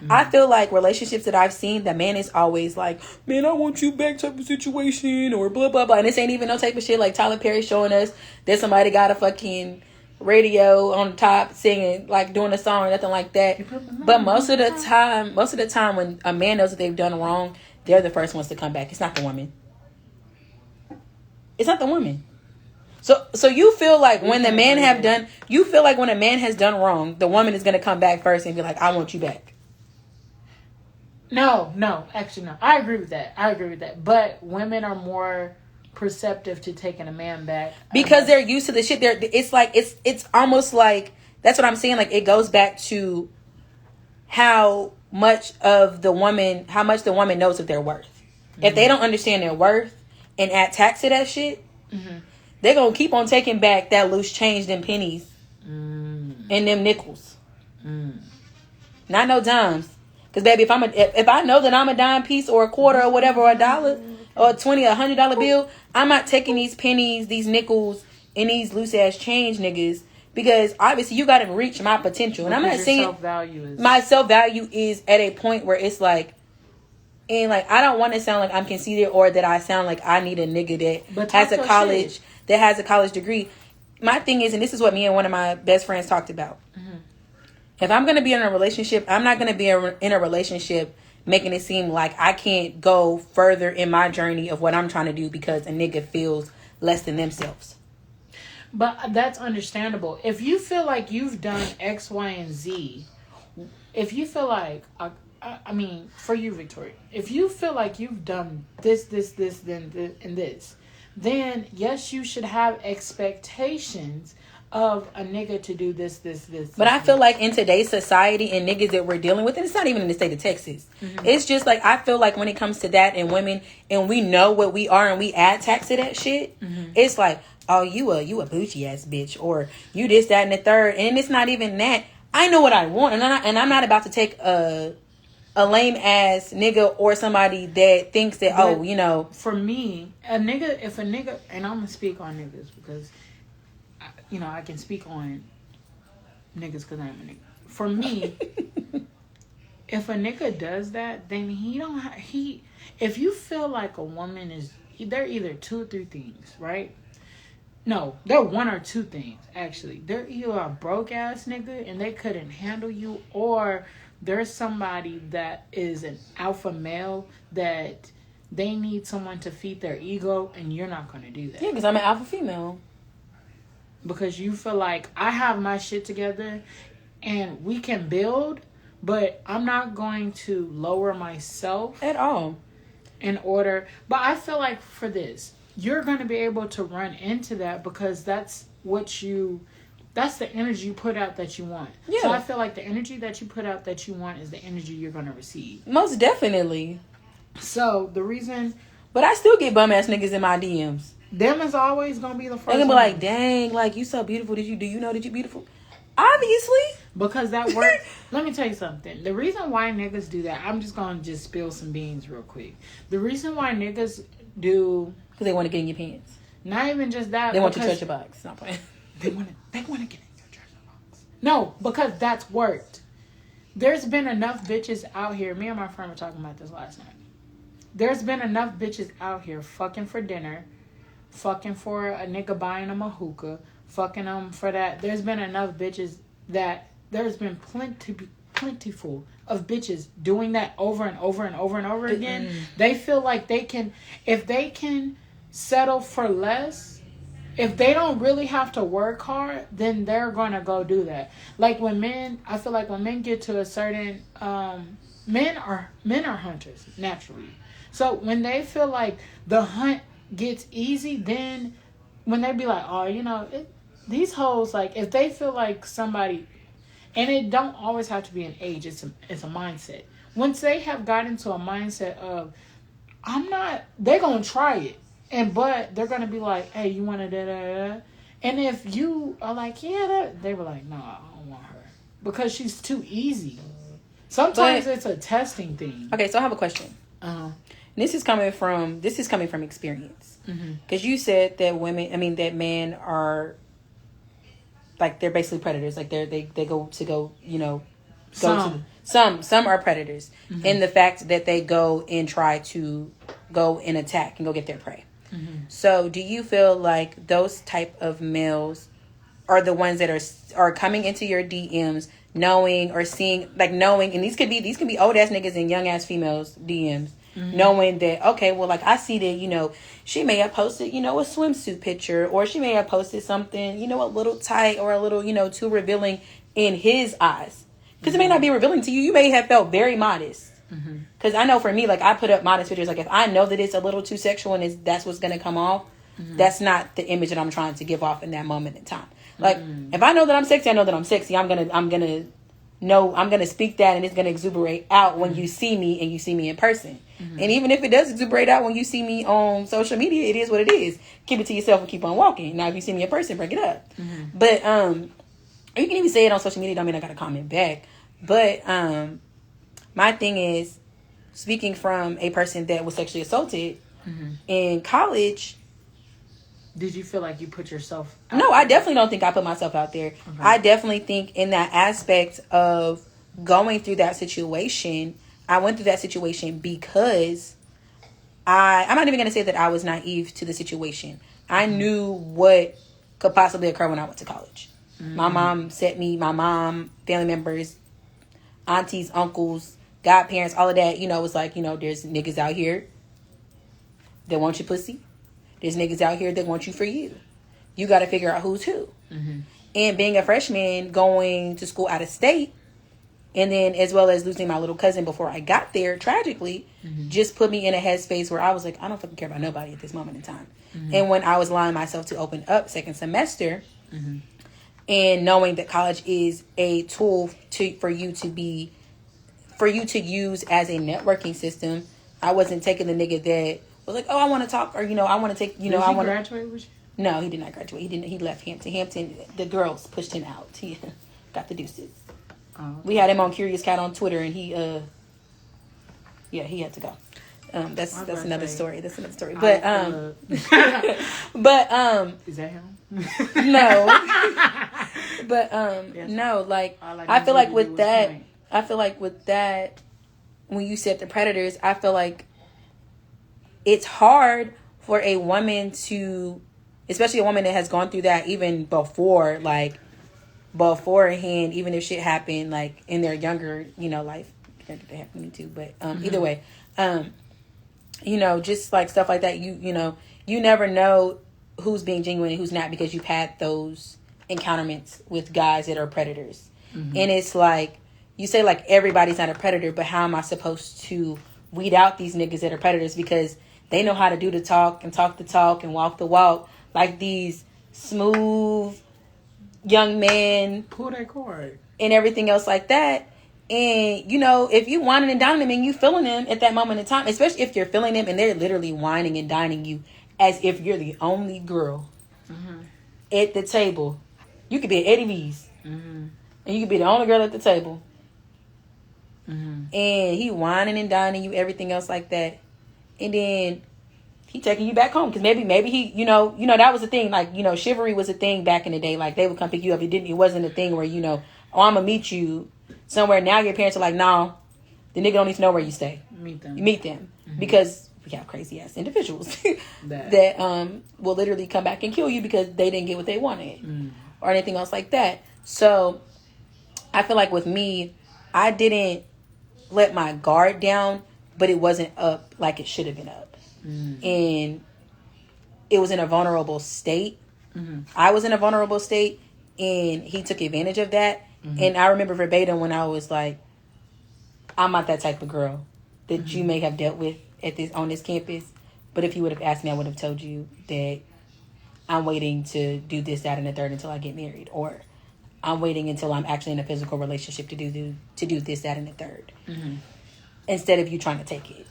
I feel like relationships that I've seen, the man is always like, man, I want you back type of situation, or blah, blah, blah. And this ain't even no type of shit like Tyler Perry showing us that somebody got a fucking radio on the top singing, doing a song or nothing like that. But most of the time when a man knows that they've done wrong, they're the first ones to come back. It's not the woman. It's not the woman. So you feel like when a man has done wrong, the woman is going to come back first and be like, I want you back. No, actually no. I agree with that. But women are more perceptive to taking a man back because they're used to the shit. It's almost like, that's what I'm saying. Like, it goes back to how much the woman knows of their worth. Mm-hmm. If they don't understand their worth and add tax to that shit, mm-hmm. they're going to keep on taking back that loose change, them pennies, and them nickels. Not no dimes. Because, baby, if I know that I'm a dime piece or a quarter or whatever, or a dollar or a $20 or $100 bill, I'm not taking these pennies, these nickels, and these loose-ass change niggas. Because, obviously, you got to reach my potential. And I'm not saying my self-value is at a point where it's like, and I don't want to sound like I'm conceited or that I sound like I need a nigga that has a college degree. My thing is, and this is what me and one of my best friends talked about. Mm-hmm. If I'm going to be in a relationship, I'm not going to be in a relationship making it seem like I can't go further in my journey of what I'm trying to do because a nigga feels less than themselves. But that's understandable. If you feel like you've done X, Y, and Z, if you feel like, I mean, for you, Victoria, if you feel like you've done this, and this, then yes, you should have expectations of a nigga to do this. But I feel like in today's society and niggas that we're dealing with, and it's not even in the state of Texas, mm-hmm. it's just I feel like when it comes to that and women, and we know what we are and we add tax to that shit, mm-hmm. it's like, oh, you a bougie ass bitch, or you this, that, and the third, and it's not even that. I know what I want, and I'm not about to take a lame ass nigga or somebody that thinks that, For me, if a nigga, and I'm gonna speak on niggas because, I can speak on niggas because I'm a nigga. For me, if a nigga does that, then if you feel like a woman they're either two or three things, right? No, they're one or two things, actually. They're either a broke ass nigga and they couldn't handle you, or there's somebody that is an alpha male that they need someone to feed their ego, and you're not going to do that. Yeah, because I'm an alpha female. Because you feel like I have my shit together and we can build, but I'm not going to lower myself at all but I feel like for this, you're going to be able to run into that because that's the energy you put out that you want. Yeah. So I feel like the energy that you put out that you want is the energy you're going to receive. Most definitely. So the reason... But I still get bum ass niggas in my DMs. Them is always going to be the first. They're going to be like, dang, you so beautiful. Do you know that you're beautiful? Obviously. Because that works. Let me tell you something. The reason why niggas do that, I'm just going to spill some beans real quick. The reason why niggas do... Because they want to get in your pants. Not even just that. They want your treasure box. Not playing. They want to get in your treasure box. No, because that's worked. There's been enough bitches out here. Me and my friend were talking about this last night. There's been enough bitches out here fucking for dinner, fucking for a nigga buying them a hookah, fucking them for that. There's been enough bitches that there's been plenty plentiful of bitches doing that over and over and over and over again. They feel like they can, if they can settle for less, if they don't really have to work hard, then they're gonna go do that. Like when men, I feel like when men get to a certain, men are hunters naturally. So when they feel like the hunt gets easy, then when they be like, oh, these hoes, like if they feel like somebody, and it don't always have to be an age, it's a mindset. Once they have gotten to a mindset of, they're gonna try it. But they're gonna be like, hey, you want to da. And if you are like, yeah, they were like, no, I don't want her because she's too easy. Sometimes it's a testing thing. Okay, so I have a question. This is coming from experience. Because you said that that men are like they're basically predators. Like they go, some are predators in the fact that they go and try to go and attack and go get their prey. So do you feel like those type of males are the ones that are coming into your DMs knowing or seeing, like knowing, and these can be old ass niggas and young ass females DMs, knowing that, okay, well, like I see that, she may have posted, a swimsuit picture, or she may have posted something, a little tight or a little, too revealing in his eyes. Because it may not be revealing to you. You may have felt very modest. Because I know for me, like I put up modest pictures. Like if I know that it's a little too sexual and that's what's going to come off, that's not the image that I'm trying to give off in that moment in time. Like if I know that I'm sexy, I know that I'm sexy. I'm gonna speak that, and it's gonna exuberate out when you see me and you see me in person. And even if it does exuberate out when you see me on social media, it is what it is. Keep it to yourself and keep on walking. Now if you see me in person, break it up. But you can even say it on social media. Don't mean I gotta comment back. But my thing is, speaking from a person that was sexually assaulted in college. Did you feel like you put yourself out No, I definitely don't think I put myself out there. Okay. I definitely think in that aspect of going through that situation, I went through that situation because I'm not even going to say that I was naive to the situation. I knew what could possibly occur when I went to college. My mom family members, aunties, uncles, godparents, all of that, was like, there's niggas out here that want your pussy. There's niggas out here that want you for you. You got to figure out who's who. And being a freshman, going to school out of state, and then as well as losing my little cousin before I got there, tragically, just put me in a headspace where I was like, I don't fucking care about nobody at this moment in time. And when I was allowing myself to open up second semester, and knowing that college is a tool for you to use as a networking system, I wasn't taking the nigga that was like, oh, I want to talk, or I want to take, Did he graduate with you? No, he did not graduate. He left Hampton. The girls pushed him out. He got the deuces. Oh, okay. We had him on Curious Cat on Twitter, and he had to go. That's another story. That's another story. But is that him? No. But yes. No, like I feel like with that, when you said the predators, I feel like it's hard for a woman to, especially a woman that has gone through that even beforehand, even if shit happened like in their younger, life. That happened to me too, but either way, just like stuff like that, you never know who's being genuine and who's not, because you've had those encounterments with guys that are predators. And it's like, you say like everybody's not a predator, but how am I supposed to weed out these niggas that are predators? Because they know how to do the talk and talk the talk and walk the walk, like these smooth young men, pull that cord and everything else like that. And if you whining and dining them and you feeling them at that moment in time, especially if you're feeling them and they're literally whining and dining you as if you're the only girl at the table. You could be at Eddie V's and you could be the only girl at the table, and he whining and dining you, everything else like that. And then he taking you back home because maybe he, that was the thing. Like, chivalry was a thing back in the day. Like, they would come pick you up. It wasn't a thing where, oh, I'm gonna meet you somewhere. Now your parents are like, no, the nigga don't need to know where you stay. You meet them because we have crazy ass individuals that will literally come back and kill you because they didn't get what they wanted or anything else like that. So I feel like with me, I didn't let my guard down, but it wasn't up like it should have been up. And it was in a vulnerable state. I was in a vulnerable state, and he took advantage of that. And I remember verbatim when I was like, I'm not that type of girl that you may have dealt with on this campus. But if you would have asked me, I would have told you that I'm waiting to do this, that, and the third until I get married. Or I'm waiting until I'm actually in a physical relationship to do this, that, and the third. Instead of you trying to take it.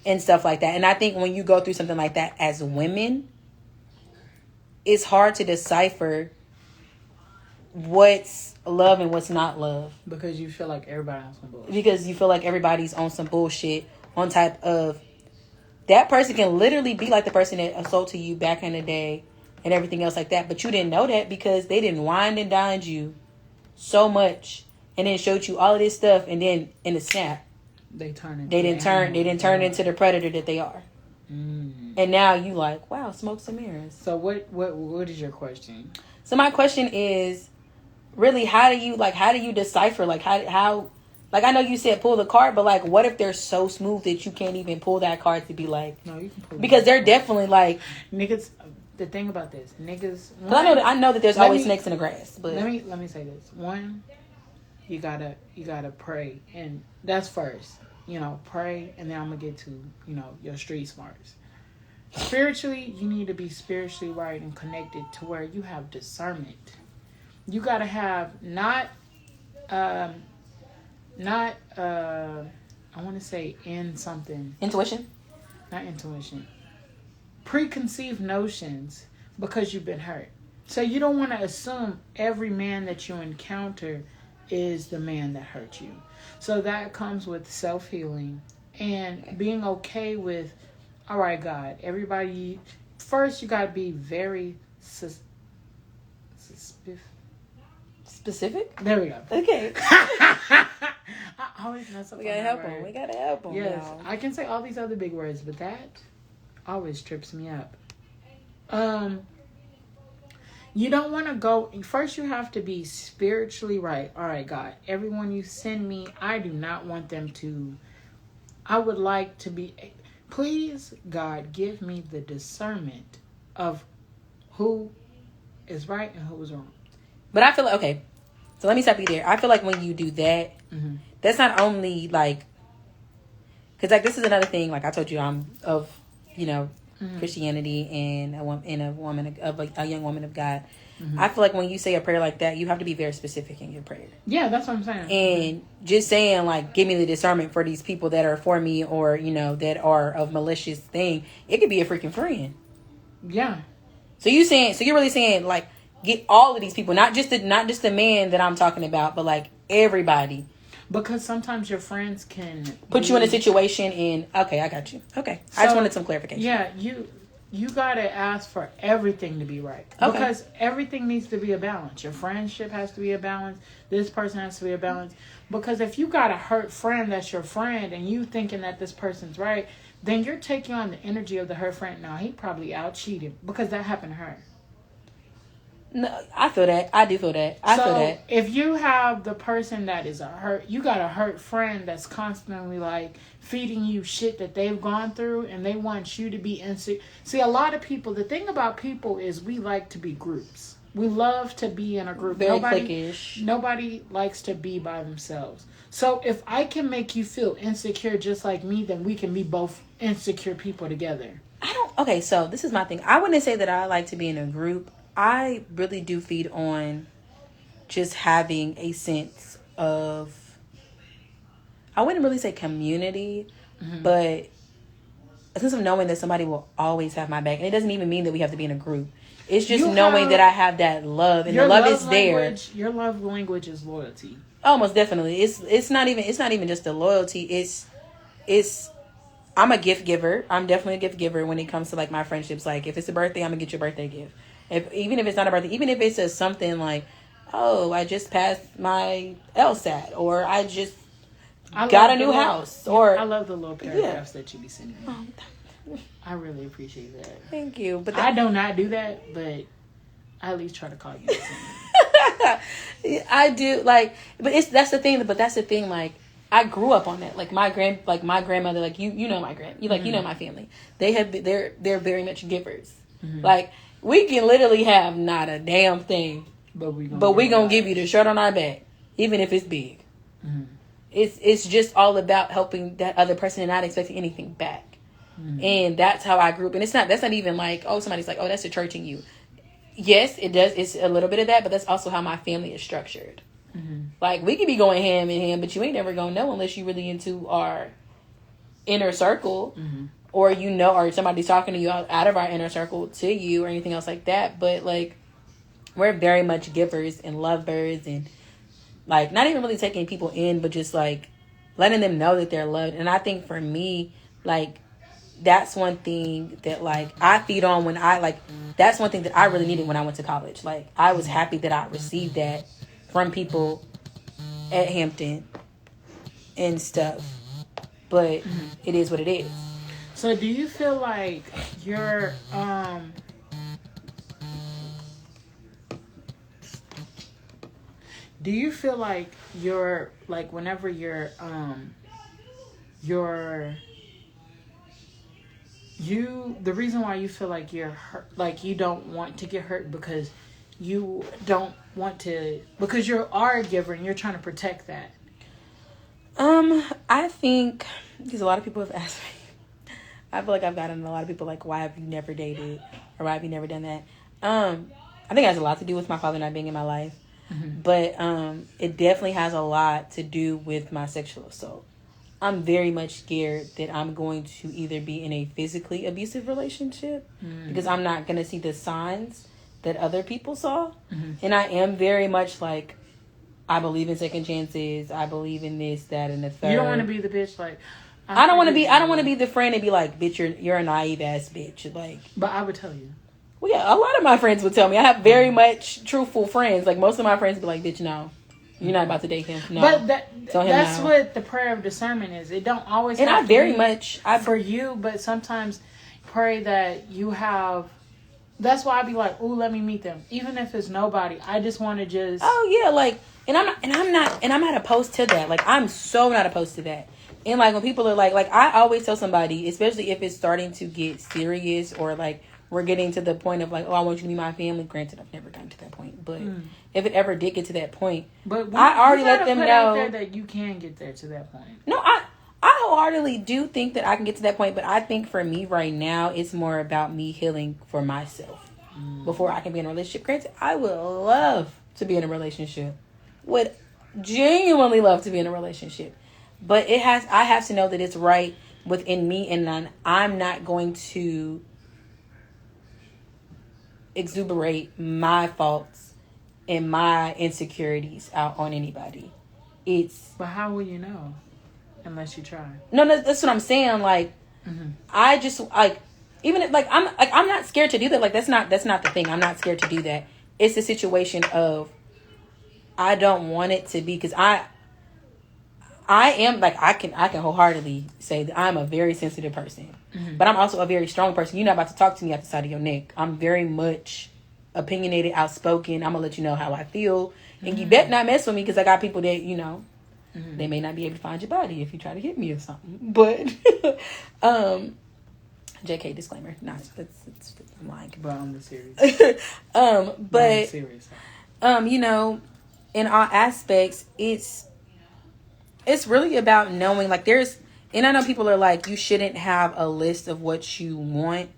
And stuff like that. And I think when you go through something like that as women, it's hard to decipher what's love and what's not love. Because you feel like everybody on some bullshit. Because you feel like everybody's on some bullshit on type of... That person can literally be like the person that assaulted you back in the day and everything else like that. But you didn't know that because they didn't wine and dine you so much and then showed you all of this stuff, and then in a snap, they didn't turn into the predator that they are. And now you like, wow, smokes and mirrors. So what is your question? So my question is really, how do you decipher, like how like, I know you said pull the card, but like, what if they're so smooth that you can't even pull that card to be like, no, you can pull because they're definitely like niggas. The thing about this, niggas. I know that there's always snakes in the grass. But let me say this. One, you gotta pray, and that's first. You know, pray, and then I'm gonna get to your street smarts. Spiritually, you need to be spiritually right and connected to where you have discernment. You gotta have I want to say intuition. Not intuition. Preconceived notions because you've been hurt. So you don't want to assume every man that you encounter is the man that hurt you. So that comes with self-healing and being okay with, all right, God, everybody, first you got to be very specific. There we go. Okay. I always mess up. We gotta help them. We gotta help them. Yes, now. I can say all these other big words, but that always trips me up. You don't want to go... First, you have to be spiritually right. All right, God, everyone you send me, I do not want them to... I would like to be... Please, God, give me the discernment of who is right and who is wrong. But I feel like... Okay, so let me stop you there. I feel like when you do that, that's not only like... Because like this is another thing, like I told you, I'm of, Christianity and a woman of a young woman of God. I feel like when you say a prayer like that, you have to be very specific in your prayer. Yeah, that's what I'm saying. And just saying like, give me the discernment for these people that are for me, or that are of malicious thing. It could be a freaking friend. Yeah. So you're really saying like, get all of these people, not just the man that I'm talking about, but like everybody. Because sometimes your friends can put you in a situation okay, I got you. Okay. So, I just wanted some clarification. Yeah, you gotta ask for everything to be right. Okay. Because everything needs to be a balance. Your friendship has to be a balance. This person has to be a balance. Because if you got a hurt friend that's your friend and you thinking that this person's right, then you're taking on the energy of the hurt friend. Now, he probably out cheated because that happened to her. No, I feel that. I do feel that. I feel that. If you have the person that is you got a hurt friend that's constantly like feeding you shit that they've gone through and they want you to be insecure. See, a lot of people, the thing about people is we like to be groups. We love to be in a group. Very cliquish. Nobody likes to be by themselves. So if I can make you feel insecure just like me, then we can be both insecure people together. Okay, so this is my thing. I wouldn't say that I like to be in a group. I really do feed on just having a sense of, I wouldn't really say community, but a sense of knowing that somebody will always have my back. And it doesn't even mean that we have to be in a group. It's just knowing that I have that love, and the love is there. Your love language is loyalty. Oh, most definitely. It's not even just the loyalty. It's I'm a gift giver. I'm definitely a gift giver when it comes to like my friendships. Like if it's a birthday, I'm gonna get you a birthday gift. Even if it's not a birthday, even if it says something like, oh, I just passed my LSAT, or I just got a new house, or I love the little paragraphs that you be sending me. I really appreciate that. Thank you. But I do not do that, but I at least try to call you. I do like, but that's the thing. But that's the thing. Like, I grew up on that. Like my grandmother. Like you know my you know my family. They're very much givers. Mm-hmm. Like we can literally have not a damn thing, but we gonna give you the shirt on our back, even if it's big. Mm-hmm. It's just all about helping that other person and not expecting anything back. Mm-hmm. And that's how I grew up. And that's not even like, oh, somebody's like, oh, that's the church in you. Yes, it does. It's a little bit of that, but that's also how my family is structured. Mm-hmm. Like, we could be going ham in ham, but you ain't never gonna know unless you really into our inner circle, mm-hmm. or or somebody's talking to you out of our inner circle to you or anything else like that. But, like, we're very much givers and lovebirds and, like, not even really taking people in, but just, like, letting them know that they're loved. And I think for me, like, that's one thing that, like, I feed on when that's one thing that I really needed when I went to college. Like, I was happy that I received that from people at Hampton and stuff. But it is what it is. So do you feel like you're, do you feel like you're, like, whenever you're, the reason why you feel like you're hurt, like you don't want to get hurt because you don't want to, because you are a giver and you're trying to protect that? I think, because a lot of people have asked me, I feel like I've gotten a lot of people like, why have you never dated? Or why have you never done that? I think it has a lot to do with my father not being in my life. Mm-hmm. But it definitely has a lot to do with my sexual assault. I'm very much scared that I'm going to either be in a physically abusive relationship because I'm not going to see the signs that other people saw. Mm-hmm. And I am very much like, I believe in second chances. I believe in this, that, and the third. You don't want to be the bitch like, I don't want to be the friend and be like, bitch, you're a naive ass bitch. Like, but I would tell you. Well, yeah, a lot of my friends would tell me. I have very much truthful friends. Like, most of my friends be like, bitch, no. You're not about to date him. No. But that's what the prayer of discernment is. It don't always and have I very much for you, but sometimes pray that you have. That's why I be like, ooh, let me meet them, even if it's nobody. I just want to just. Oh yeah, like, and I'm not opposed to that. Like, I'm so not opposed to that. And like when people are like I always tell somebody, especially if it's starting to get serious or like we're getting to the point of like, oh, I want you to be my family. Granted, I've never gotten to that point, but if it ever did get to that point, but I already let them know out there that you can get there to that point. No, I wholeheartedly do think that I can get to that point, but I think for me right now, it's more about me healing for myself before I can be in a relationship. Granted, I would love to be in a relationship. Would genuinely love to be in a relationship, but I have to know that it's right within me, and I'm not going to exuberate my faults and my insecurities out on anybody. But how will you know unless you try? No, that's what I'm saying. Like, I just like, even if, I'm not scared to do that. Like, that's not the thing. I'm not scared to do that. It's the situation of I don't want it to be, because I am like, I can wholeheartedly say that I'm a very sensitive person. But I'm also a very strong person. You're not about to talk to me out the side of your neck. I'm very much opinionated, outspoken. I'm going to let you know how I feel. And you better not mess with me, because I got people that, they may not be able to find your body if you try to hit me or something. But, JK disclaimer. Nah, it's I'm lying. But I'm serious. But, I'm serious. In all aspects, it's really about knowing, like, and I know people are like, you shouldn't have a list of what you want.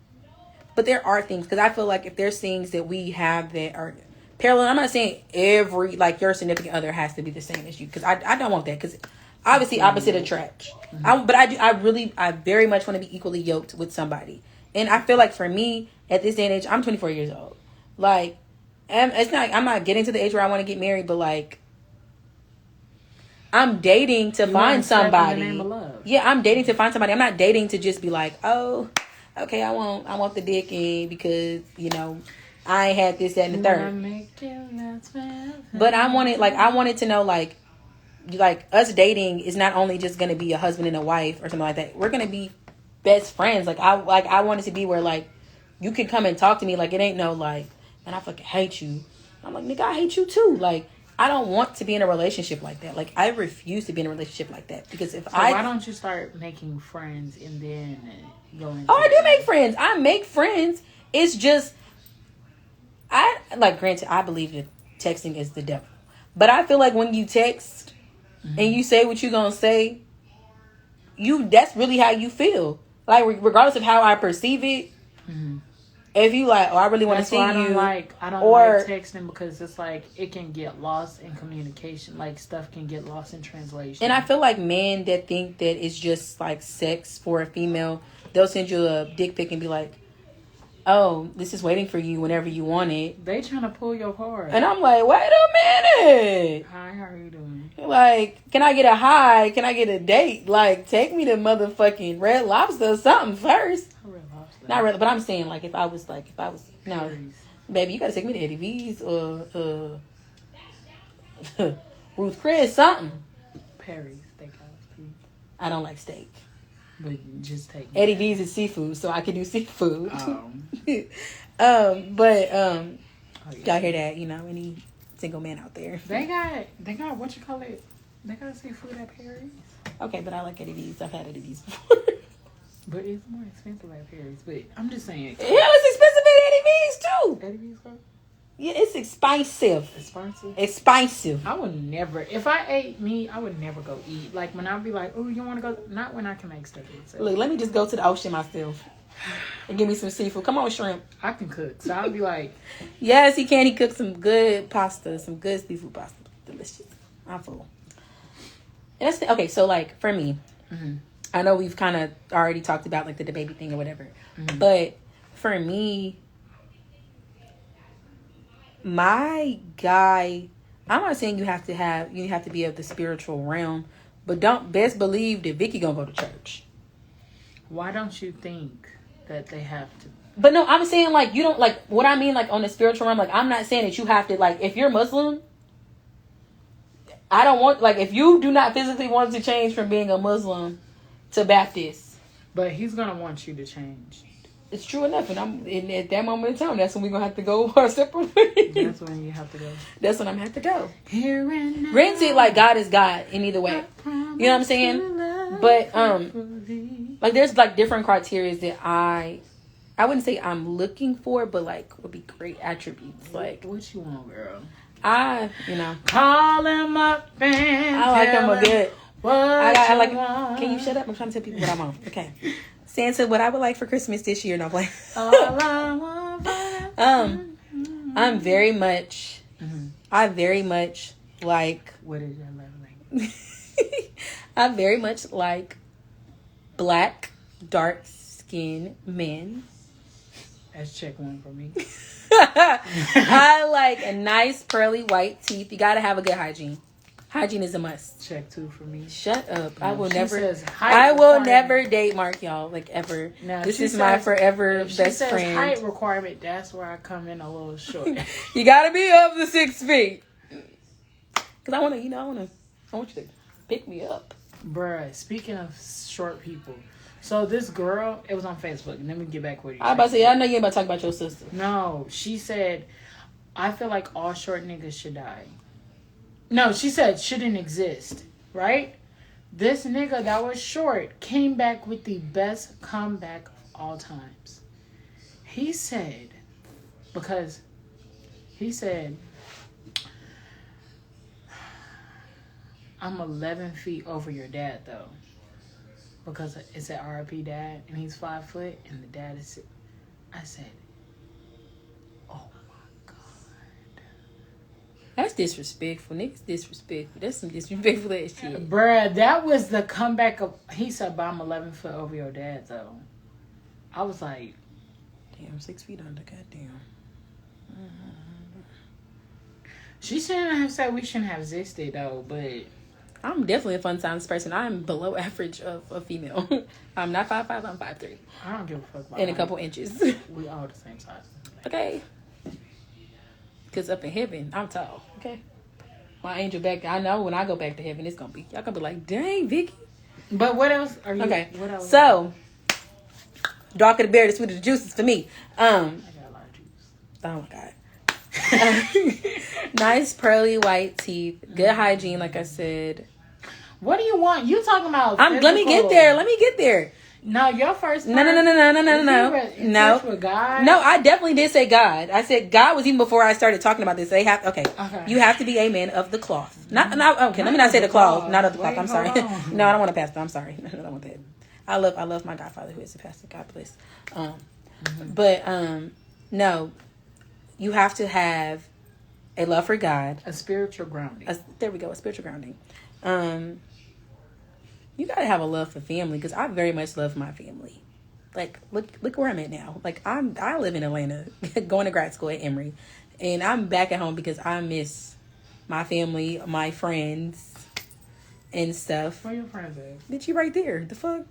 But there are things, because I feel like if there's things that we have that are parallel, I'm not saying your significant other has to be the same as you, because I don't want that, because obviously opposite attract. But I very much want to be equally yoked with somebody. And I feel like for me, at this day and age, I'm 24 years old. Like, I'm not getting to the age where I want to get married, but like, I'm dating to find somebody. In the name of love. Yeah, I'm dating to find somebody. I'm not dating to just be like, oh, okay, I want the dick in because, I ain't had this, that, and the third. But I wanted to know, like us dating is not only just going to be a husband and a wife or something like that. We're going to be best friends. I want it to be where, like, you can come and talk to me. Like, it ain't no, like, man, I fucking hate you. I'm like, nigga, I hate you too. Like, I don't want to be in a relationship like that. Like, I refuse to be in a relationship like that. Because why don't you start making friends and then go into I do make friends. I make friends. It's just, granted, I believe that texting is the devil. But I feel like when you text and you say what you're going to say, that's really how you feel. Like, regardless of how I perceive it, if you like, I really want to see you. I don't like texting because it's like it can get lost in communication. Like, stuff can get lost in translation. And I feel like men that think that it's just like sex for a female, they'll send you a dick pic and be like, oh, this is waiting for you whenever you want it. They trying to pull your card. And I'm like, wait a minute. Hi, how are you doing? Like, can I get a hi? Can I get a date? Like, take me to motherfucking Red Lobster or something first. Red Lobster. Not Red, but I'm saying, like, if I was, no. Baby, you gotta take me to Eddie V's or, Ruth Chris, something. Perry's Steakhouse, please. I don't like steak. But just take me. Eddie V's is seafood, so I can do seafood. Oh, y'all hear that? You know, any single man out there? They got what you call it? They got seafood at Perry's. Okay, but I like Eddie V's. I've had Eddie V's before. But it's more expensive at Perry's. But I'm just saying. Hell, it's expensive at Eddie V's too. Eddie V's what? Yeah, it's expensive. Expensive. I would never. If I ate meat, I would never go eat. Like, when I'd be like, oh, you want to go? Not when I can make stuff myself. Look, let me just go to the ocean myself and give me some seafood. Come on, shrimp. I can cook. So I'd be like. Yes, he can. He cooks some good pasta, some good seafood pasta. Delicious. I'm full. And that's okay, so, like, for me, I know we've kind of already talked about, like, the baby thing or whatever. But for me, my guy, I'm not saying you have to be of the spiritual realm, but best believe that Vicky gonna go to church. Why don't you think that they have to? But no, I'm saying, like, you don't, like, what I mean, like, on the spiritual realm, like, I'm not saying that you have to, like, if you're Muslim, I don't want, like, if you do not physically want to change from being a Muslim to Baptist. But he's gonna want you to change. It's true enough, and at that moment in time, that's when we're gonna have to go our separate ways. That's when you have to go. That's when I'm gonna have to go. Here and now. Granted, like, God is God in either way. You know what I'm saying? But like, there's, like, different criteria that I wouldn't say I'm looking for, but, like, would be great attributes. Like, what you want, girl? Call him up and I like him a good. I like. Can you shut up? I'm trying to tell people what I'm on. Okay. Santa, what I would like for Christmas this year. No, play. I'm very much. I very much like. What is your love language? I very much like black, dark skinned men. That's check one for me. I like a nice pearly white teeth. You gotta have a good hygiene. Hygiene is a must. Check two for me. Shut up. No, I will never date Mark, y'all. Like, ever. Now, this is my forever best friend. Height requirement, that's where I come in a little short. You gotta be of the 6 feet. Cause I want you to pick me up. Bruh, speaking of short people. So this girl, it was on Facebook, and then we get back with you. I about to say, I know you ain't about to talk about your sister. No, she said, I feel like all short niggas should die. No, she said shouldn't exist, right? This nigga that was short came back with the best comeback of all times. He said, I'm 11 feet over your dad, though. Because it's an RIP dad, and he's 5 foot, and the dad is 6. I said, oh my God. That's disrespectful. Niggas disrespectful. That's some disrespectful ass shit. Bruh, that was the comeback of, he said, but I'm 11 foot over your dad, though. I was like, damn, 6 feet under, goddamn. She shouldn't have said we shouldn't have existed, though, but I'm definitely a fun times person. I'm below average of a female. I'm not 5'5", I'm 5'3". I don't give a fuck about in a couple inches. We all the same size. Okay. Because up in heaven, I'm tall. Okay. My angel back there, I know when I go back to heaven, it's going to be, y'all going to be like, dang, Vicky. But what else are you? Okay. What else? So, darker the berry, the sweeter the juices for me. I got a lot of juice. Oh my God. Nice pearly white teeth, good hygiene, like I said. What do you want? You talking about? Let me get there. No, your first. No. No. With God? No, I definitely did say God. I said God was even before I started talking about this. Okay. You have to be a man of the cloth. Not okay. Let me not say the cloth. Not of the cloth. I'm sorry. No, I don't want a pastor. I'm sorry. No, I don't want that. I love my godfather who is a pastor. God bless. But no, you have to have a love for God, a spiritual grounding. There we go, a spiritual grounding. You gotta have a love for family, because I very much love my family. Like, look where I'm at now. Like, I live in Atlanta, going to grad school at Emory, and I'm back at home because I miss my family, my friends, and stuff. Where your friends at? Bitch, you right there. The fuck?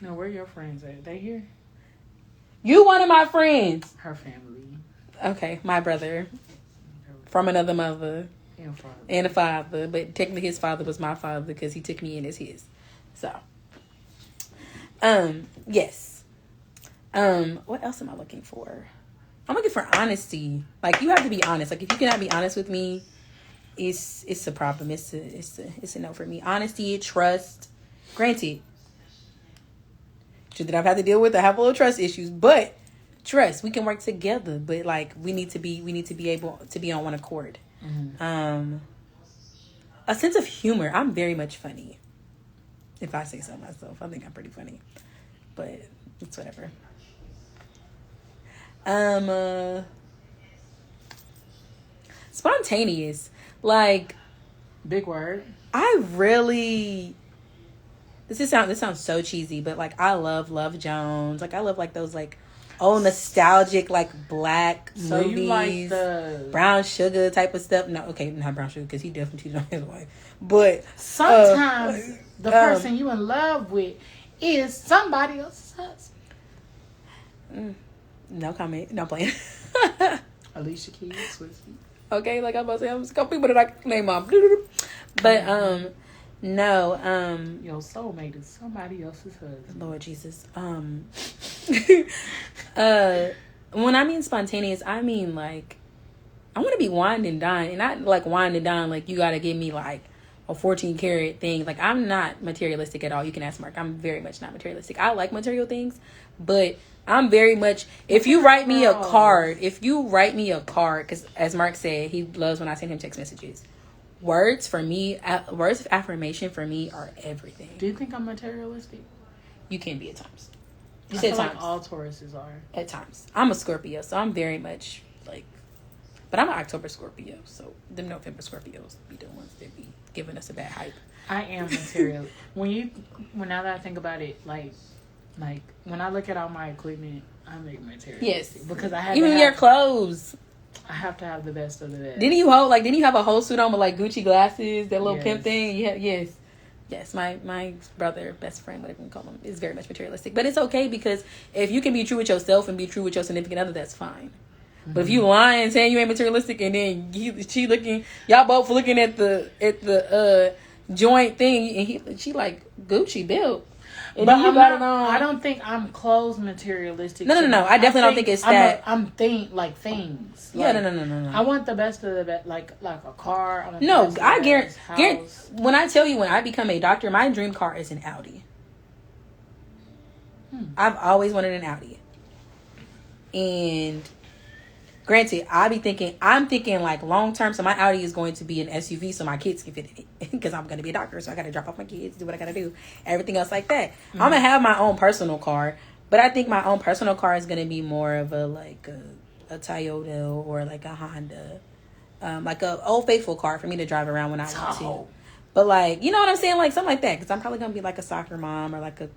No, where your friends at? They here? You one of my friends. Her family. Okay, my brother from another mother and a father, but technically his father was my father because he took me in as his. So, yes. What else am I looking for? I'm looking for honesty. Like, you have to be honest. Like, if you cannot be honest with me, it's a problem. It's a no for me. Honesty, trust. Granted, that I've had to deal with. I have a little trust issues, but trust, we can work together. But like, we need to be able to be on one accord. A sense of humor. I'm very much funny. If I say so myself, I think I'm pretty funny, but it's whatever. Spontaneous, like, big word. I really. This sounds so cheesy, but like, I love Jones. Like, I love like those like old nostalgic like black so movies. You like the Brown Sugar type of stuff? No, okay, not Brown Sugar because he definitely cheated on his wife. But sometimes the person you in love with is somebody else's husband. No comment. No playing. Alicia Keys, Swiftie. Okay, like I'm about to say, I'm just gonna people that I can name off. But no, your soulmate is somebody else's husband. Lord Jesus. When I mean spontaneous, I mean like, I want to be wined and dined, and not like wined and dined like you gotta give me like a 14 karat thing. Like, I'm not materialistic at all. You can ask Mark. I'm very much not materialistic. I like material things, but I'm very much, if you write me a card, because as Mark said, he loves when I send him text messages. Words of affirmation for me are everything. Do you think I'm materialistic? You can be at times. You said times. Like all Tauruses are. At times. I'm a Scorpio, so I'm very much like, but I'm an October Scorpio, so them November Scorpios be the ones that be giving us a bad hype. I am material. when now that I think about it, like when I look at all my equipment, I make material. Yes, because I have even your clothes. I have to have the best of the best. Didn't you have a whole suit on with like Gucci glasses, that little pimp thing? Yes. My brother, best friend, whatever you call him, is very much materialistic. But it's okay, because if you can be true with yourself and be true with your significant other, that's fine. Mm-hmm. But if you lying, saying you ain't materialistic, and then y'all both looking at the joint thing, and she like Gucci belt. But I don't think I'm clothes materialistic. No. I definitely don't think it's that. I'm like things. Yeah, like, no. I want the best of the best, like a car. I guarantee. When I tell you, when I become a doctor, my dream car is an Audi. I've always wanted an Audi. And granted, I'm thinking like long term. So my Audi is going to be an SUV, so my kids can fit in it, because I'm going to be a doctor, so I got to drop off my kids, do what I got to do, everything else like that. I'm gonna have my own personal car, but I think my own personal car is going to be more of a Toyota or like a Honda, like a Old Faithful car for me to drive around when I want to. But like, you know what I'm saying, like something like that, because I'm probably gonna be like a soccer mom or like a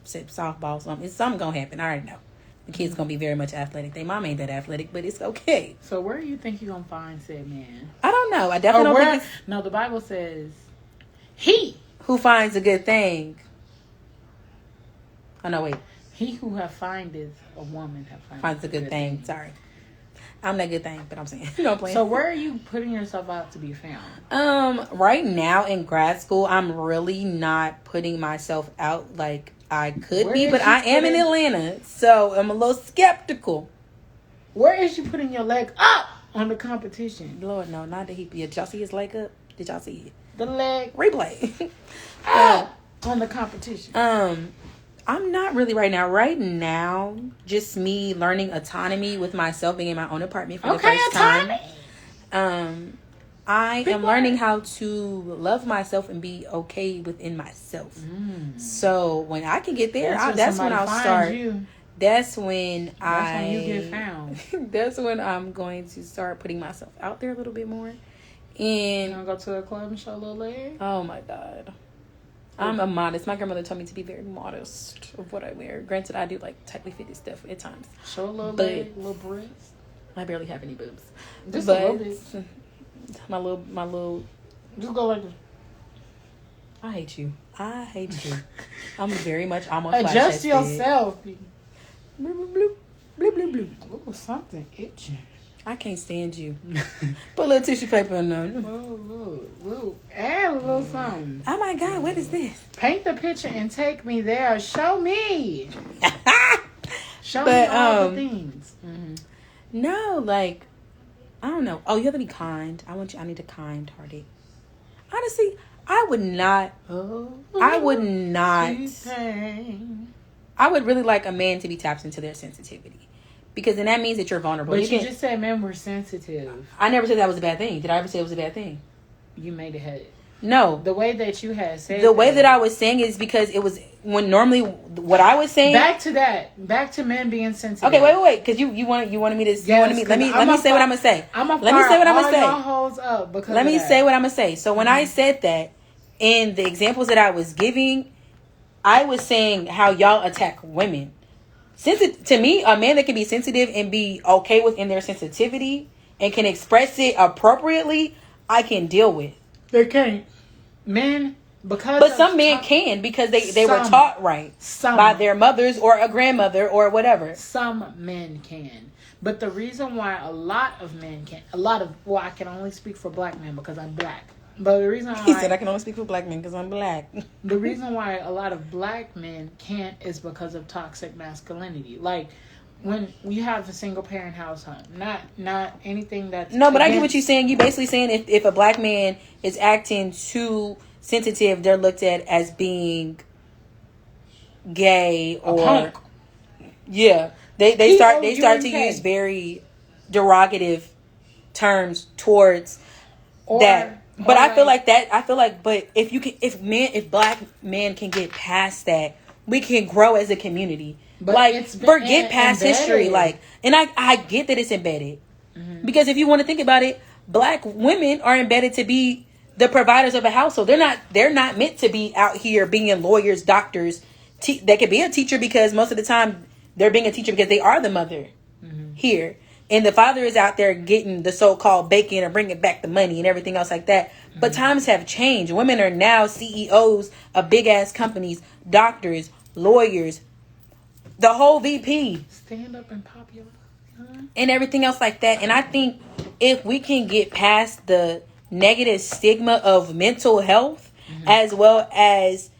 softball. Something gonna happen. I already know. The kid's gonna be very much athletic. Their mom ain't that athletic, but it's okay. So where do you think you're gonna find said man? I don't know. I definitely don't think no, the Bible says he who finds a good thing. Oh no, wait. He who findeth a woman finds a good thing. Sorry. I'm that good thing, but I'm saying no plan. So where are you putting yourself out to be found? Right now in grad school, I'm really not putting myself out like I could be, but I am in Atlanta, so I'm a little skeptical. Where is you putting your leg up on the competition. Lord, no, not that he. Did y'all see his leg up? Did y'all see it? The leg. Replay. On the competition. I'm not really right now. Right now, just me learning autonomy with myself, being in my own apartment for the first time. I am learning how to love myself and be okay within myself. So when I can get there, that's when I'll start. That's when you get found. That's when I'm going to start putting myself out there a little bit more. And you gonna go to a club and show a little leg? Oh my God. I'm a modest. My grandmother told me to be very modest of what I wear. Granted, I do like tightly fitted stuff at times. Show a little leg, little breasts. I barely have any boobs. Just a little bit. My little. Just go like this. I hate you. I'm very much almost adjust yourself. Bloop, bloop, bloop, bloop, bloop. Ooh, something itching. I can't stand you. Put a little tissue paper in there. Add a little something. Oh my God, what is this? Paint the picture and take me there. Show me. Show me all the things. No, like, I don't know. Oh, you have to be kind. I need a kind-hearted. Honestly, I would not. I would really like a man to be tapped into their sensitivity. Because then that means that you're vulnerable. But you just said men were sensitive. I never said that was a bad thing. Did I ever say it was a bad thing? You made it head. No. The way that you had said the way that I was saying is because it was when normally what I was saying. Back to men being sensitive. Okay, wait. Because you wanted me to. Yes, let me say what I'm gonna say. Let me say what I'm gonna say. Let me say what I'm gonna say. So when I said that, in the examples that I was giving, I was saying how y'all attack women. To me, a man that can be sensitive and be okay within their sensitivity and can express it appropriately, I can deal with. They can't. Men, but some men can because they were taught right by their mothers or a grandmother or whatever. Some men can. But the reason why a lot of men can't, I can only speak for black men because I'm black. But the reason why he said I can only speak for black men because I'm black. The reason why a lot of black men can't is because of toxic masculinity. Like when you have a single parent household, not anything that's no. But I get what you're saying. You basically saying if a black man is acting too sensitive, they're looked at as being gay or a punk. Yeah, they start to use very derogative terms towards that. But I feel like but if black men can get past that, we can grow as a community. But like, forget past history. Like, and I get that it's embedded. Because if you want to think about it, black women are embedded to be the providers of a household. They're not meant to be out here being lawyers, doctors. They could be a teacher because most of the time they're being a teacher because they are the mother here. And the father is out there getting the so-called bacon or bringing back the money and everything else like that. But times have changed. Women are now CEOs of big-ass companies, doctors, lawyers, the whole VP. Stand up and popular. And everything else like that. And I think if we can get past the negative stigma of mental health as well as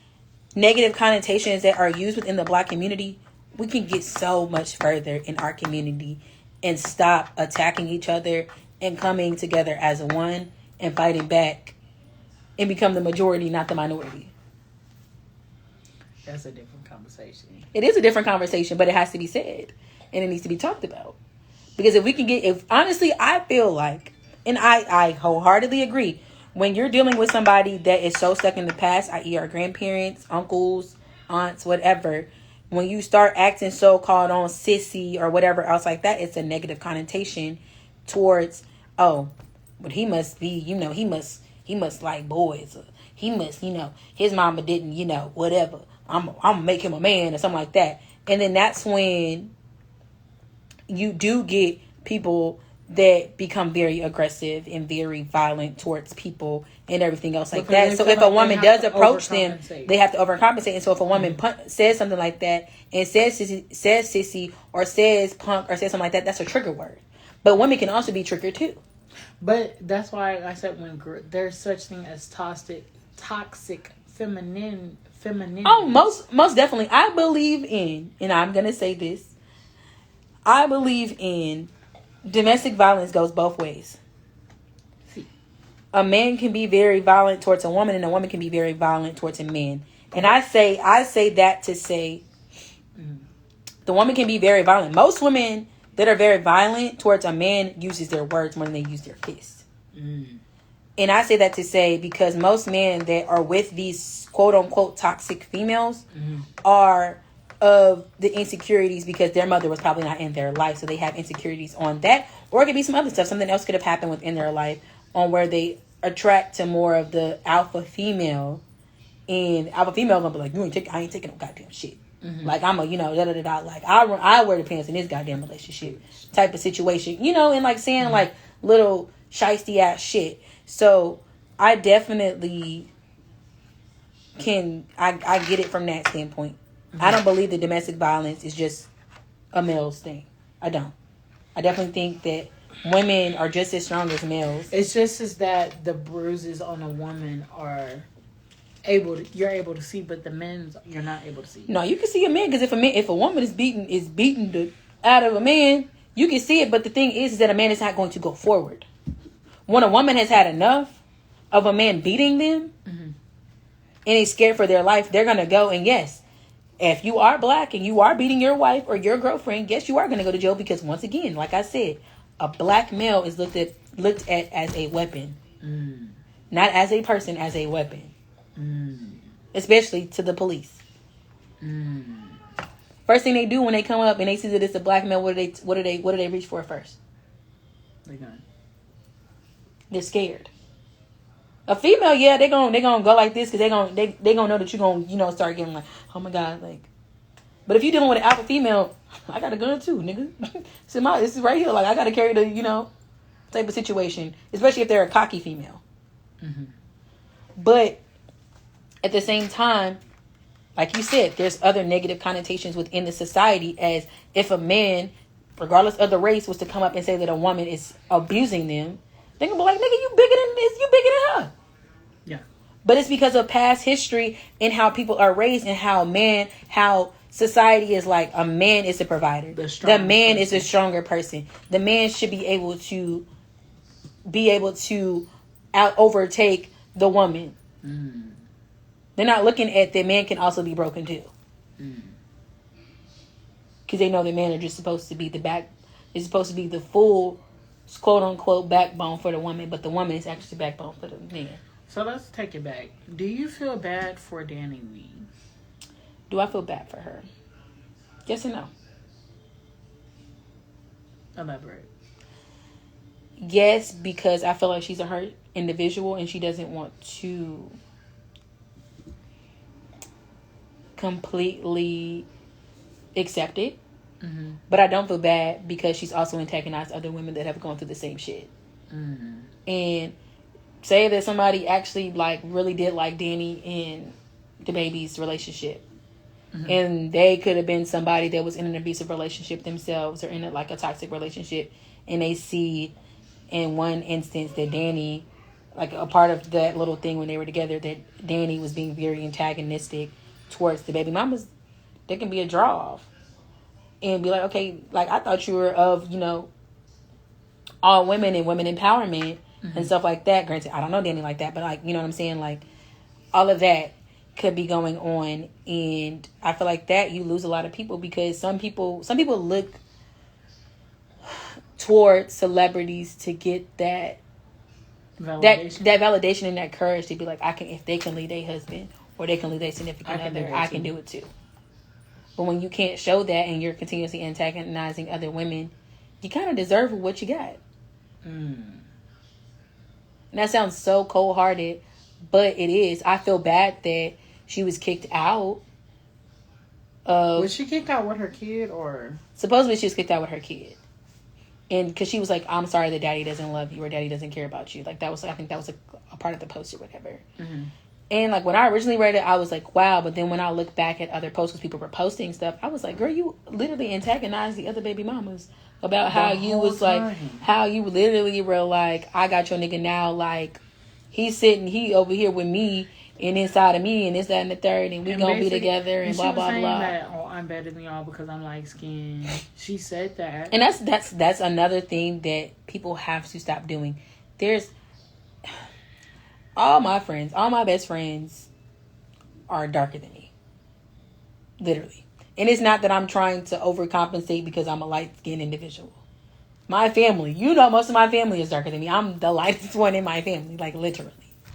negative connotations that are used within the black community, we can get so much further in our community and stop attacking each other and coming together as one and fighting back and become the majority, not the minority. That's a different conversation. It is a different conversation, but it has to be said and it needs to be talked about. Because honestly, I feel like, and I wholeheartedly agree, when you're dealing with somebody that is so stuck in the past, i.e. our grandparents, uncles, aunts, whatever, when you start acting so-called on sissy or whatever else like that, it's a negative connotation towards, but he must be, he must like boys. Or he must, his mama didn't, whatever. I'm gonna make him a man or something like that. And then that's when you do get people that become very aggressive and very violent towards people and everything else like that. So if a woman does approach them, they have to overcompensate. And so if a woman says something like that and says sissy or says punk or says something like that, that's a trigger word. But women can also be triggered too. But that's why I said when there's such thing as toxic femininity. Oh, most definitely. I believe in, and I'm going to say this, I believe in domestic violence goes both ways. A man can be very violent towards a woman, and a woman can be very violent towards a man. And I say that to say the woman can be very violent. Most women that are very violent towards a man uses their words more than they use their fists. And I say that to say because most men that are with these quote unquote toxic females are of the insecurities because their mother was probably not in their life, so they have insecurities on that, or it could be some other stuff. Something else could have happened within their life on where they attract to more of the alpha female, and alpha female gonna be like, I ain't taking no goddamn shit. Like I'm a, like I wear the pants in this goddamn relationship type of situation, and like saying like little shiesty ass shit. So I definitely I get it from that standpoint. I don't believe that domestic violence is just a male's thing. I don't. I definitely think that women are just as strong as males. It's just as that the bruises on a woman are you're able to see, but the men's you're not able to see. No, you can see a man because if a woman is beating the out of a man, you can see it. But the thing is that a man is not going to go forward. When a woman has had enough of a man beating them and is scared for their life, they're gonna go. And yes, if you are black and you are beating your wife or your girlfriend, yes, you are gonna go to jail because once again, like I said, a black male is looked at as a weapon, not as a person, as a weapon, especially to the police. First thing they do when they come up and they see that it's a black male, what do they reach for first? They're scared. A female, yeah, they gonna go like this because they gonna know that you gonna start getting like, oh my god, like. But if you're dealing with an alpha female, I got a gun too, nigga. This is right here. Like I gotta carry the type of situation, especially if they're a cocky female. But at the same time, like you said, there's other negative connotations within the society. As if a man, regardless of the race, was to come up and say that a woman is abusing them, they're gonna be like, nigga, you bigger than her. Yeah. But it's because of past history and how people are raised and how society is like a man is the provider. The man is a stronger person. The man should be able to overtake the woman. They're not looking at the man can also be broken too. Because they know the men are just supposed to be is supposed to be the full quote unquote backbone for the woman, but the woman is actually the backbone for the man. So let's take it back. Do you feel bad for Danny Lee? Do I feel bad for her? Yes and no. Elaborate. Yes, because I feel like she's a hurt individual and she doesn't want to completely accept it. But I don't feel bad because she's also antagonized other women that have gone through the same shit. And say that somebody actually like really did like Danny and the baby's relationship. And they could have been somebody that was in an abusive relationship themselves or in a toxic relationship. And they see in one instance that Danny, like a part of that little thing when they were together, that Danny was being very antagonistic towards the baby mamas. There can be a draw off. And be like, okay, like I thought you were of, all women and women empowerment and stuff like that. Granted, I don't know Danny like that, but like, you know what I'm saying? Like all of that could be going on. And I feel like that you lose a lot of people because some people look towards celebrities to get that validation. that validation and that courage to be like, if they can lead their husband or they can lead their significant other, I can do it too. But when you can't show that and you're continuously antagonizing other women, you kind of deserve what you got. And that sounds so cold-hearted, but it is. I feel bad that she was kicked out. Was she kicked out with her kid or? Supposedly she was kicked out with her kid. And because she was like, I'm sorry that daddy doesn't love you or daddy doesn't care about you. Like I think that was a part of the post or whatever. And like when I originally read it, I was like, wow. But then when I look back at other posts, because people were posting stuff, I was like, girl, you literally antagonized the other baby mamas about how you was like, how you literally were like, I got your nigga now. Like he over here with me and inside of me, and this, that, and the third, and we gonna be together, and blah blah blah. That, oh, I'm better than y'all because I'm light skinned. She said that, and that's another thing that people have to stop doing. There's all my best friends are darker than me, literally. And it's not that I'm trying to overcompensate because I'm a light-skinned individual. My family, most of my family is darker than me. I'm the lightest one in my family, like literally.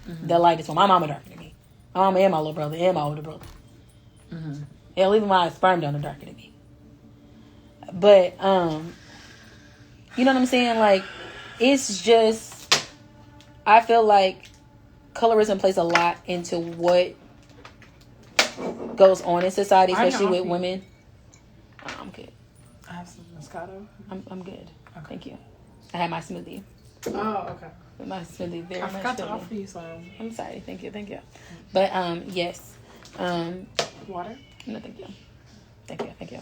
Mm-hmm. The lightest one. My mama darker than me. My mama and my little brother and my older brother. Mm-hmm. Hell, even my sperm donor darker than me. But, you know what I'm saying? Like, it's just, I feel like colorism plays a lot into what goes on in society, especially with women. Oh, I'm good. I have some Moscato. I'm good. Okay. Thank you. I had my smoothie. Oh, okay. My smoothie very much. I forgot to offer you some. I'm sorry. Thank you. But yes. Water? No, thank you. Thank you.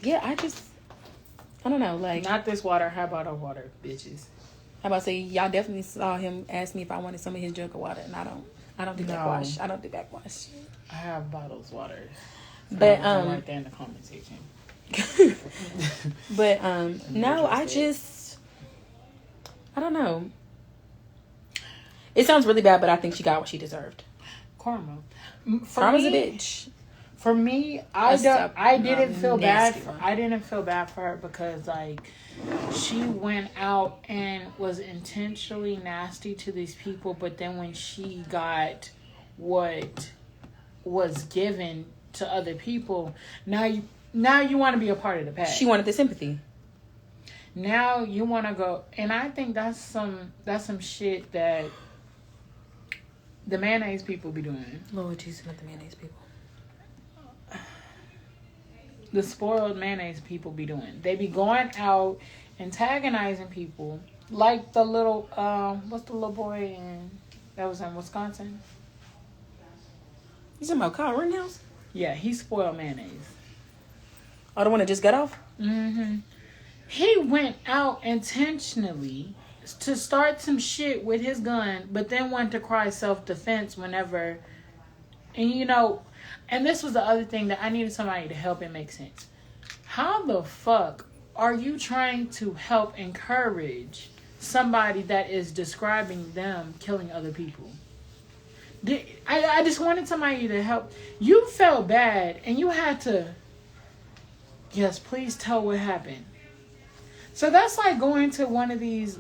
Yeah, I don't know, like, not this water. How about our water, bitches? How about say y'all definitely saw him ask me if I wanted some of his jug of water, and I don't do backwash. I don't do backwash. I have bottles of water. But right there in the comment section. But no, I don't know. It sounds really bad, but I think she got what she deserved. Karma. Karma's a bitch. For me, I didn't feel bad for her because, like, she went out and was intentionally nasty to these people, but then when she got what was given to other people, now you want to be a part of the pack. She wanted the sympathy. Now you want to go, and I think that's some shit that the mayonnaise people be doing. Lord Jesus, not the mayonnaise people. The spoiled mayonnaise people be doing. They be going out antagonizing people, like the little what's the little boy that was in Wisconsin? You talking about Kyle Rittenhouse? Yeah, he spoiled mayonnaise. Oh, the one that just got off? Mm-hmm. He went out intentionally to start some shit with his gun, but then went to cry self-defense whenever, and and this was the other thing that I needed somebody to help it make sense. How the fuck are you trying to help encourage somebody that is describing them killing other people? I just wanted somebody to help. You felt bad and you had to, yes, please tell what happened. So that's like going to one of these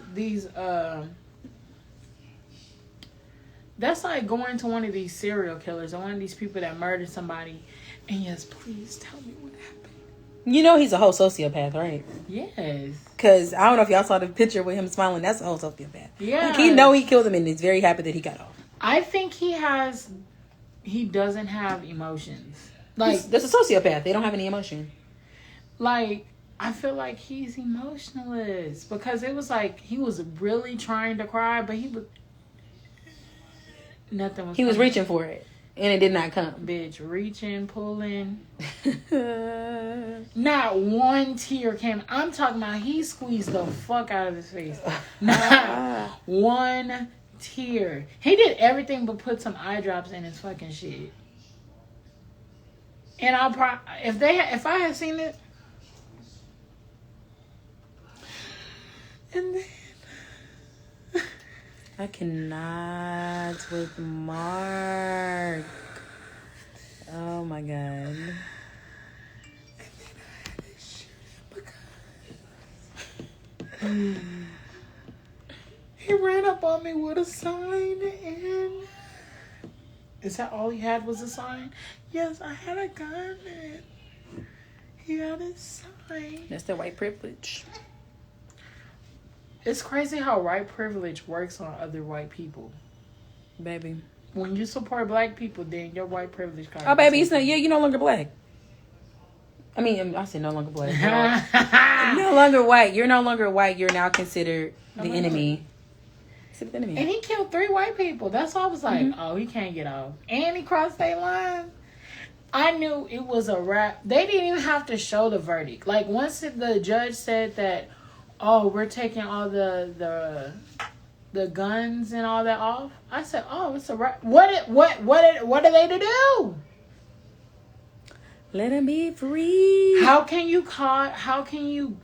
that's like going to one of these serial killers or one of these people that murdered somebody, and yes, please tell me what happened. He's a whole sociopath, right? Yes. Because I don't know if y'all saw the picture with him smiling. That's a whole sociopath. Yeah. Like, he killed him and is very happy that he got off. I think he doesn't have emotions. Like, that's a sociopath. They don't have any emotion. Like, I feel like he's emotionless because it was like he was really trying to cry, but nothing was. He was reaching for it, and it did not come. Bitch, reaching, pulling. Not one tear came. I'm talking about he squeezed the fuck out of his face. Not one tear. He did everything but put some eye drops in his fucking shit. And if I had seen it. And then I cannot with Mark. Oh my god. He ran up on me with a sign, and is that all he had was a sign? Yes, I had a gun and he had a sign. That's the white privilege. It's crazy how white privilege works on other white people. Baby. When you support black people, then your white privilege card. Oh, baby, you're no longer black. I mean, I said no longer black. You're no longer white. You're no longer white. You're now considered the enemy. And he killed 3 white people. That's why I was like, oh, he can't get off. And he crossed state lines. I knew it was a wrap. They didn't even have to show the verdict. Like, once the judge said that, oh, we're taking all the the guns and all that off, I said, "Oh, it's a right. What are they to do? Let them be free. How can you call? How can you?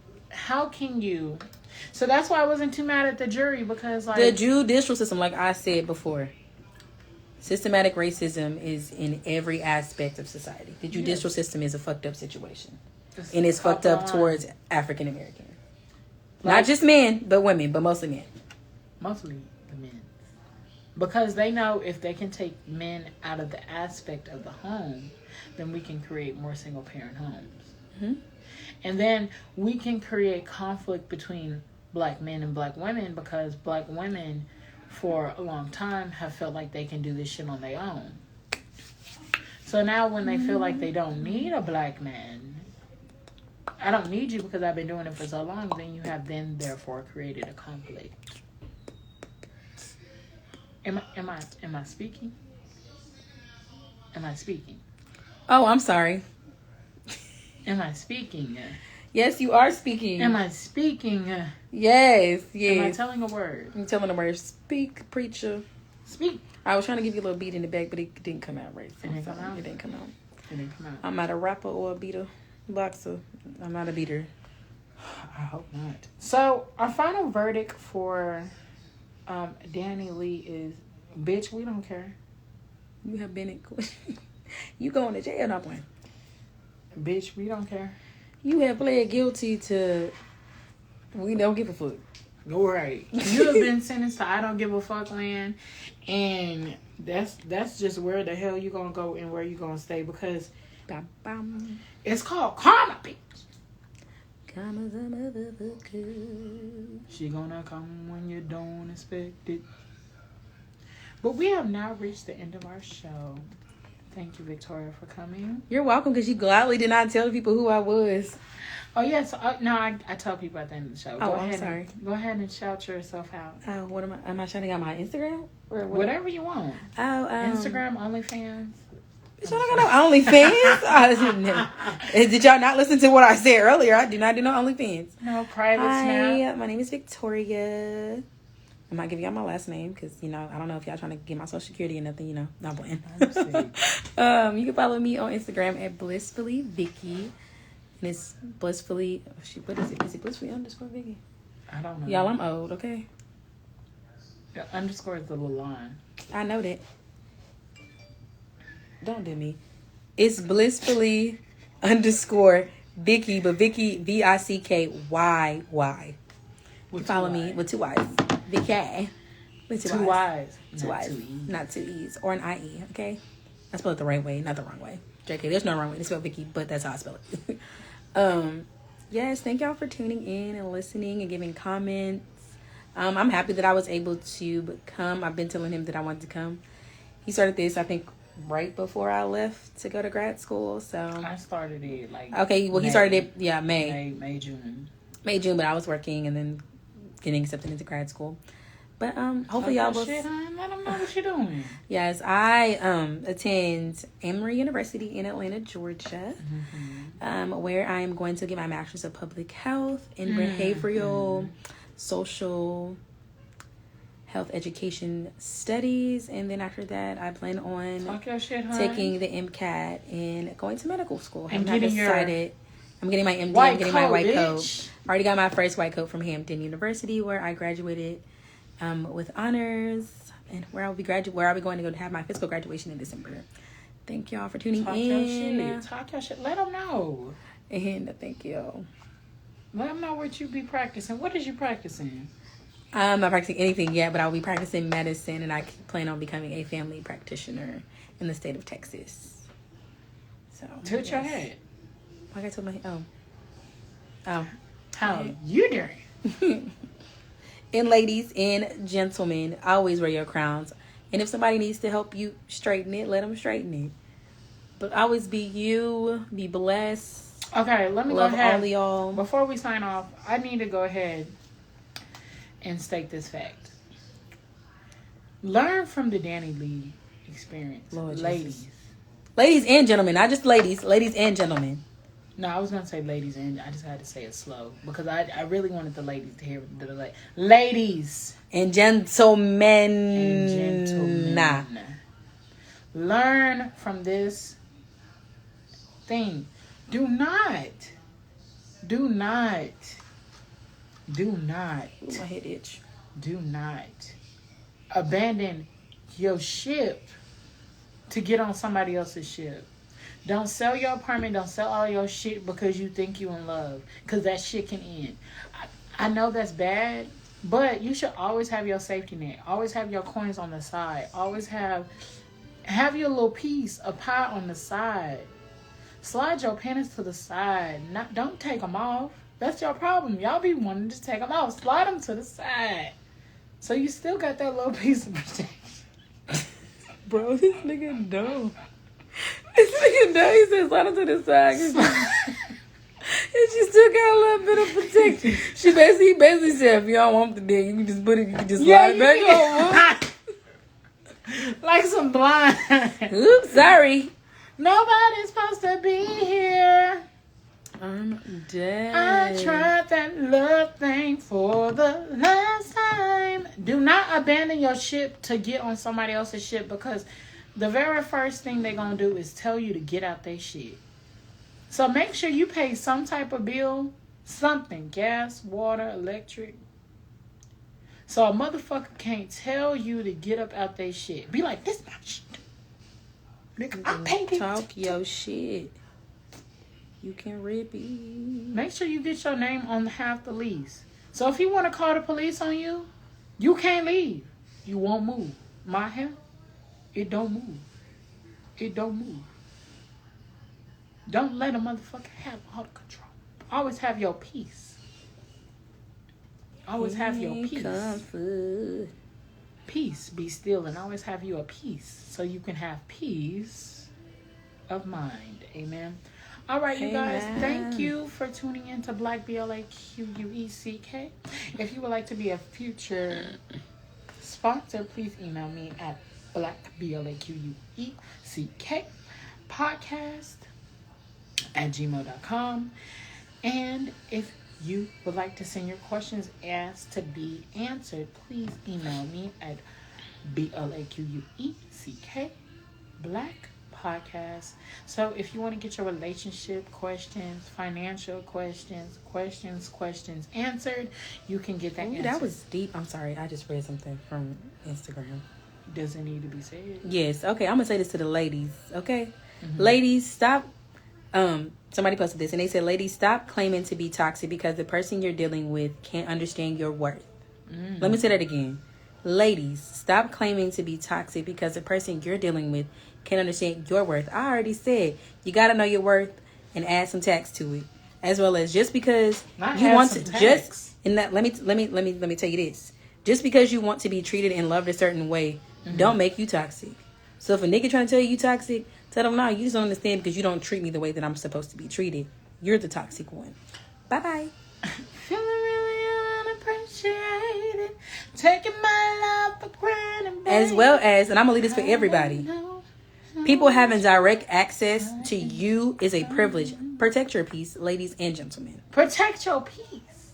So that's why I wasn't too mad at the jury, because like the judicial system, like I said before, systematic racism is in every aspect of society. The judicial system is a fucked up situation, and it's fucked up towards African Americans, not just men, but women, but mostly men. Mostly the men, because they know if they can take men out of the aspect of the home, then we can create more single parent homes. Mm-hmm. And then we can create conflict between black men and black women, because black women for a long time have felt like they can do this shit on their own. So now when they feel like they don't need a black man, I don't need you because I've been doing it for so long, then you have then therefore created a conflict. Am I speaking? Am I speaking? Oh, I'm sorry. Am I speaking? Yes, you are speaking. Am I speaking? Yes. Am I telling a word? I'm telling a word. Speak, preacher. Speak. I was trying to give you a little beat in the back, but it didn't come out right. It didn't come out? It didn't come out. It didn't come out. I'm not a rapper or a beater. Boxer. I'm not a beater. I hope not. So, our final verdict for Danny Lee is, bitch, we don't care. You have been in court. You going to jail, not playing. Bitch, we don't care. You have pled guilty to we don't give a fuck. All right. You have been sentenced to I don't give a fuck land, and that's just where the hell you gonna go and where you gonna stay, because it's called karma, bitch. Karma's a motherfucker. She gonna come when you don't expect it. But we have now reached the end of our show. Thank you, Victoria, for coming. You're welcome, because you gladly did not tell people who I was. Oh, yes. No, I tell people at the end of the show. I'm sorry. Go ahead and shout yourself out. Oh, what am I shouting out my Instagram? Or what? Whatever you want. Oh, Instagram, OnlyFans. Bitch, I don't got no OnlyFans. Did y'all not listen to what I said earlier? I do not do no OnlyFans. No, private snap. My name is Victoria. I'm not giving y'all my last name because, I don't know if y'all trying to get my social security or nothing, not playing. You can follow me on Instagram at Blissfully Vicky. And it's Blissfully, what is it? Is it Blissfully _Vicky? I don't know. Y'all, I'm old, okay? The underscore is the little line. I know that. Don't do me. It's Blissfully _Vicky, but Vicky, VICKYY. Follow me with 2 Y's. Vicky. With 2 Y's. 2 Y's. Not 2 E's. Or an IE, okay? I spelled it the right way, not the wrong way. JK, there's no wrong way to spell Vicky, but that's how I spell it. Yes, thank y'all for tuning in and listening and giving comments. I'm happy that I was able to come. I've been telling him that I wanted to come. He started this, I think, right before I left to go to grad school. So I started it he started it May, June, but I was working and then getting accepted into grad school. But hopefully y'all will. Let them know what you're doing. Yes, I attend Emory University in Atlanta, Georgia, where I am going to get my master's of public health in behavioral, social health education studies, and then after that, I plan on taking the MCAT and going to medical school. I'm not decided. I'm getting my MD. I'm getting my white coat. I already got my first white coat from Hampton University, where I graduated with honors, and where I'll be going to go to have my physical graduation in December. Thank y'all for tuning in. Talk your shit. Let them know. And thank you. Let them know what you be practicing. What is you practicing? I'm not practicing anything yet, but I'll be practicing medicine, and I plan on becoming a family practitioner in the state of Texas. So toot your head. Like I told my How you doing? And ladies and gentlemen, always wear your crowns. And if somebody needs to help you straighten it, let them straighten it. But always be you. Be blessed. Okay, let me Love go ahead. All y'all. Before we sign off, I need to go ahead and state this fact. Learn from the Danny Lee experience. Lord ladies. Jesus. Ladies and gentlemen. Not just ladies. Ladies and gentlemen. No, I was gonna say ladies, and I just had to say it slow because I really wanted the ladies to hear the ladies and gentlemen. and gentlemen. Learn from this thing. Do not. Ooh, my head itch. Do not abandon your ship to get on somebody else's ship. Don't sell your apartment. Don't sell all your shit because you think you in love. Because that shit can end. I know that's bad, but you should always have your safety net. Always have your coins on the side. Always have your little piece, a pie on the side. Slide your panties to the side. Don't take them off. That's your problem. Y'all be wanting to take them off. Slide them to the side. So you still got that little piece of protection. Bro, this nigga dumb. This nigga dumb. He said slide them to the side. And she still got a little bit of protection. She basically said, if you don't want the dick, you can just put it, you can just slide it back over. Like some blind. Oops, sorry. Nobody's supposed to be here. I'm dead. I tried that love thing for the last time. Do not abandon your ship to get on somebody else's ship, because the very first thing they're going to do is tell you to get out their shit. So make sure you pay some type of bill, something, gas, water, electric. So a motherfucker can't tell you to get up out their shit. Be like, this my shit. Nigga, I paid it. Talk your shit. You can rip it. Make sure you get your name on half the lease. So if you want to call the police on you, you can't leave. You won't move. My hair, it don't move. It don't move. Don't let a motherfucker have all the control. Always have your peace. Always have your peace. Comfort. Peace. Be still and always have you a peace so you can have peace of mind. Amen. All right, you guys. Thank you for tuning in to Black BlaQueck. If you would like to be a future sponsor, please email me at BlackBlaQueck podcast@gmail.com. And if you would like to send your questions asked to be answered, please email me at BlaQueck Black Podcast. So if you want to get your relationship questions, financial questions answered, you can get that answered. That was deep. I'm sorry, I just read something from Instagram. Does it need to be said? Yes. Okay, I'm gonna say this to the ladies. Okay, ladies, stop. Somebody posted this and they said, ladies, stop claiming to be toxic because the person you're dealing with can't understand your worth. Let me say that again. Ladies, stop claiming to be toxic because the person you're dealing with can't understand your worth. I already said you got to know your worth and add some tax to it, as well as just because you want to just in that. Let me tell you this. Just because you want to be treated and loved a certain way, don't make you toxic. So if a nigga trying to tell you toxic, tell them, no, you just don't understand because you don't treat me the way that I'm supposed to be treated. You're the toxic one. Bye-bye. Feeling really unappreciated. Taking my love for granted. As well as, and I'm going to leave this for everybody. People having direct access to you is a privilege. Protect your peace, ladies and gentlemen. Protect your peace.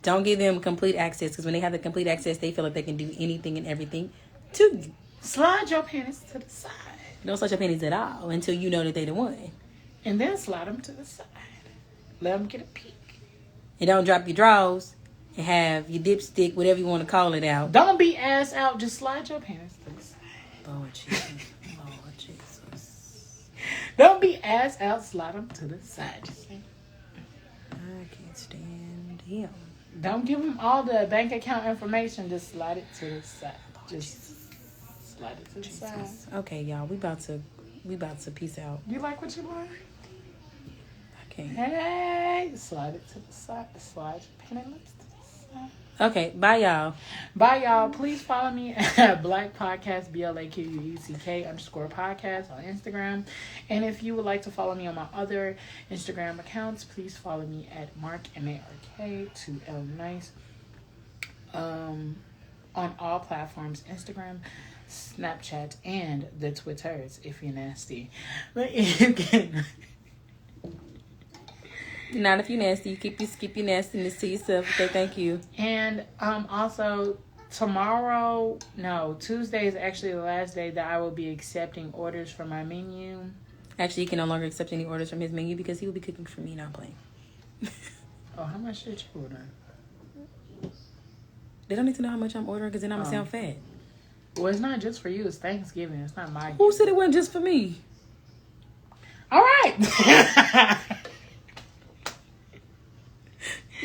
Don't give them complete access, because when they have the complete access, they feel like they can do anything and everything to you. Slide your panties to the side. Don't slide your panties at all until you know that they the one. And then slide them to the side. Let them get a peek. And don't drop your drawers and have your dipstick, whatever you want to call it, out. Don't be ass out. Just slide your panties to the side. Lord Jesus. Lord Jesus. Don't be ass out. Slide them to the side. Just say, I can't stand him. don't give them all the bank account information. Just slide it to the side. Just slide it to the side. Okay, y'all. We about to peace out. You like what you like? I can't. Hey, slide it to the side. Slide your penny lips to the side. Okay, bye, y'all. Bye, y'all. Please follow me at Black Podcast, BlaQueck_podcast on Instagram. And if you would like to follow me on my other Instagram accounts, please follow me at MarkMark2L_Nice. On all platforms, Instagram, Snapchat, and the Twitters, if you're nasty. But you can Not if you nasty. Keep your nastiness to yourself. Okay, thank you. And also Tuesday is actually the last day that I will be accepting orders for my menu. Actually, he can no longer accept any orders from his menu because he will be cooking for me, not playing. Oh, how much did you order? They don't need to know how much I'm ordering because then I'm going to sound fat. Well, it's not just for you. It's Thanksgiving. It's not my... Who said it wasn't just for me? All right.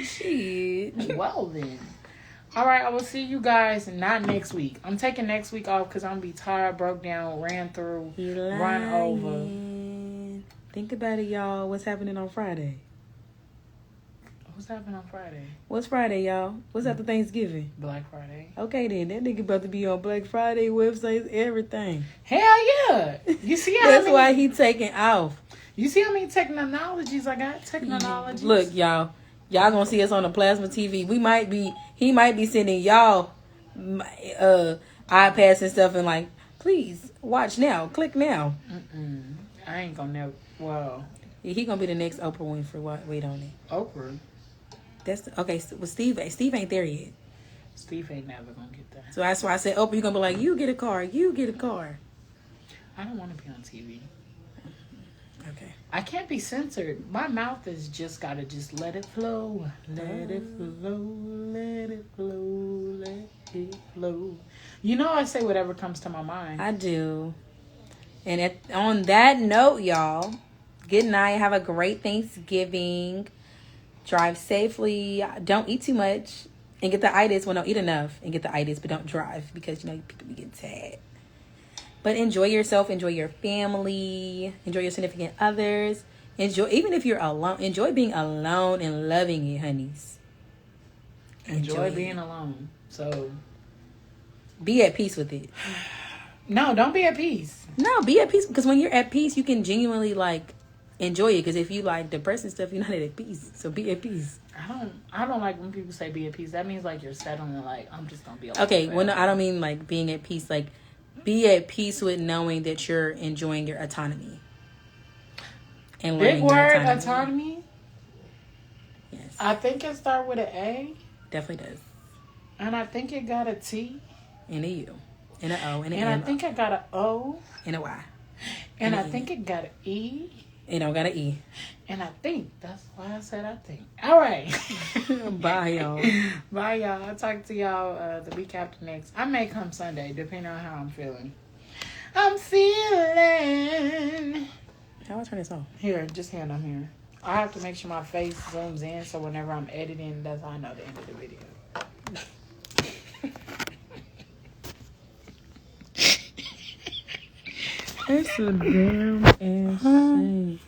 Shit. Well, then. All right, I will see you guys not next week. I'm taking next week off because I'm going to be tired, broke down, ran through, run over. Think about it, y'all. What's happening on Friday? What's happening on Friday? What's Friday, y'all? What's after Thanksgiving? Black Friday. Okay, then. That nigga about to be on Black Friday websites, everything. Hell yeah. You see how That's why he taking off. You see how many technologies I got? Technologies. Look, y'all gonna see us on the plasma TV. He might be sending y'all iPads and stuff and like, please watch now, click now. I ain't gonna never. Well, he gonna be the next Oprah Winfrey. Wait on it. Oprah. That's okay. Well, Steve ain't there yet. Steve ain't never gonna get that. So that's why I said, Oprah, you gonna be like, you get a car. I don't want to be on TV. Okay. I can't be censored. My mouth has just gotta let it flow. Let it flow, let it flow, let it flow. You know I say whatever comes to my mind. I do. And on that note, y'all, good night. Have a great Thanksgiving. Drive safely. Don't eat too much. And get the itis. Well, no, eat enough and get the itis, but don't drive because, people be getting sad. But enjoy yourself. Enjoy your family. Enjoy your significant others. Even if you're alone. Enjoy being alone and loving it, honeys. Enjoy being alone. So. Be at peace with it. No, don't be at peace. No, be at peace. Because when you're at peace, you can genuinely, enjoy it. Because if you, depressed and stuff, you're not at peace. So be at peace. I don't like when people say be at peace. That means, you're settling, I'm just going to be alone. Okay, well, no, I don't mean, being at peace. Be at peace with knowing that you're enjoying your autonomy. And big word, autonomy? Yes. I think it starts with an A. Definitely does. And I think it got a T. And a U. And an O. And an M. M. I think it got an O. And a Y. And I think it got an E. It don't got an E. And I think. That's why I said I think. All right. Bye, y'all. Bye, y'all. I'll talk to y'all the week after next. I may come Sunday, depending on how I'm feeling. I'm feeling. How do I turn this off? Here, just hand on here. I have to make sure my face zooms in, so whenever I'm editing, that's how I know the end of the video. That's so damn insane.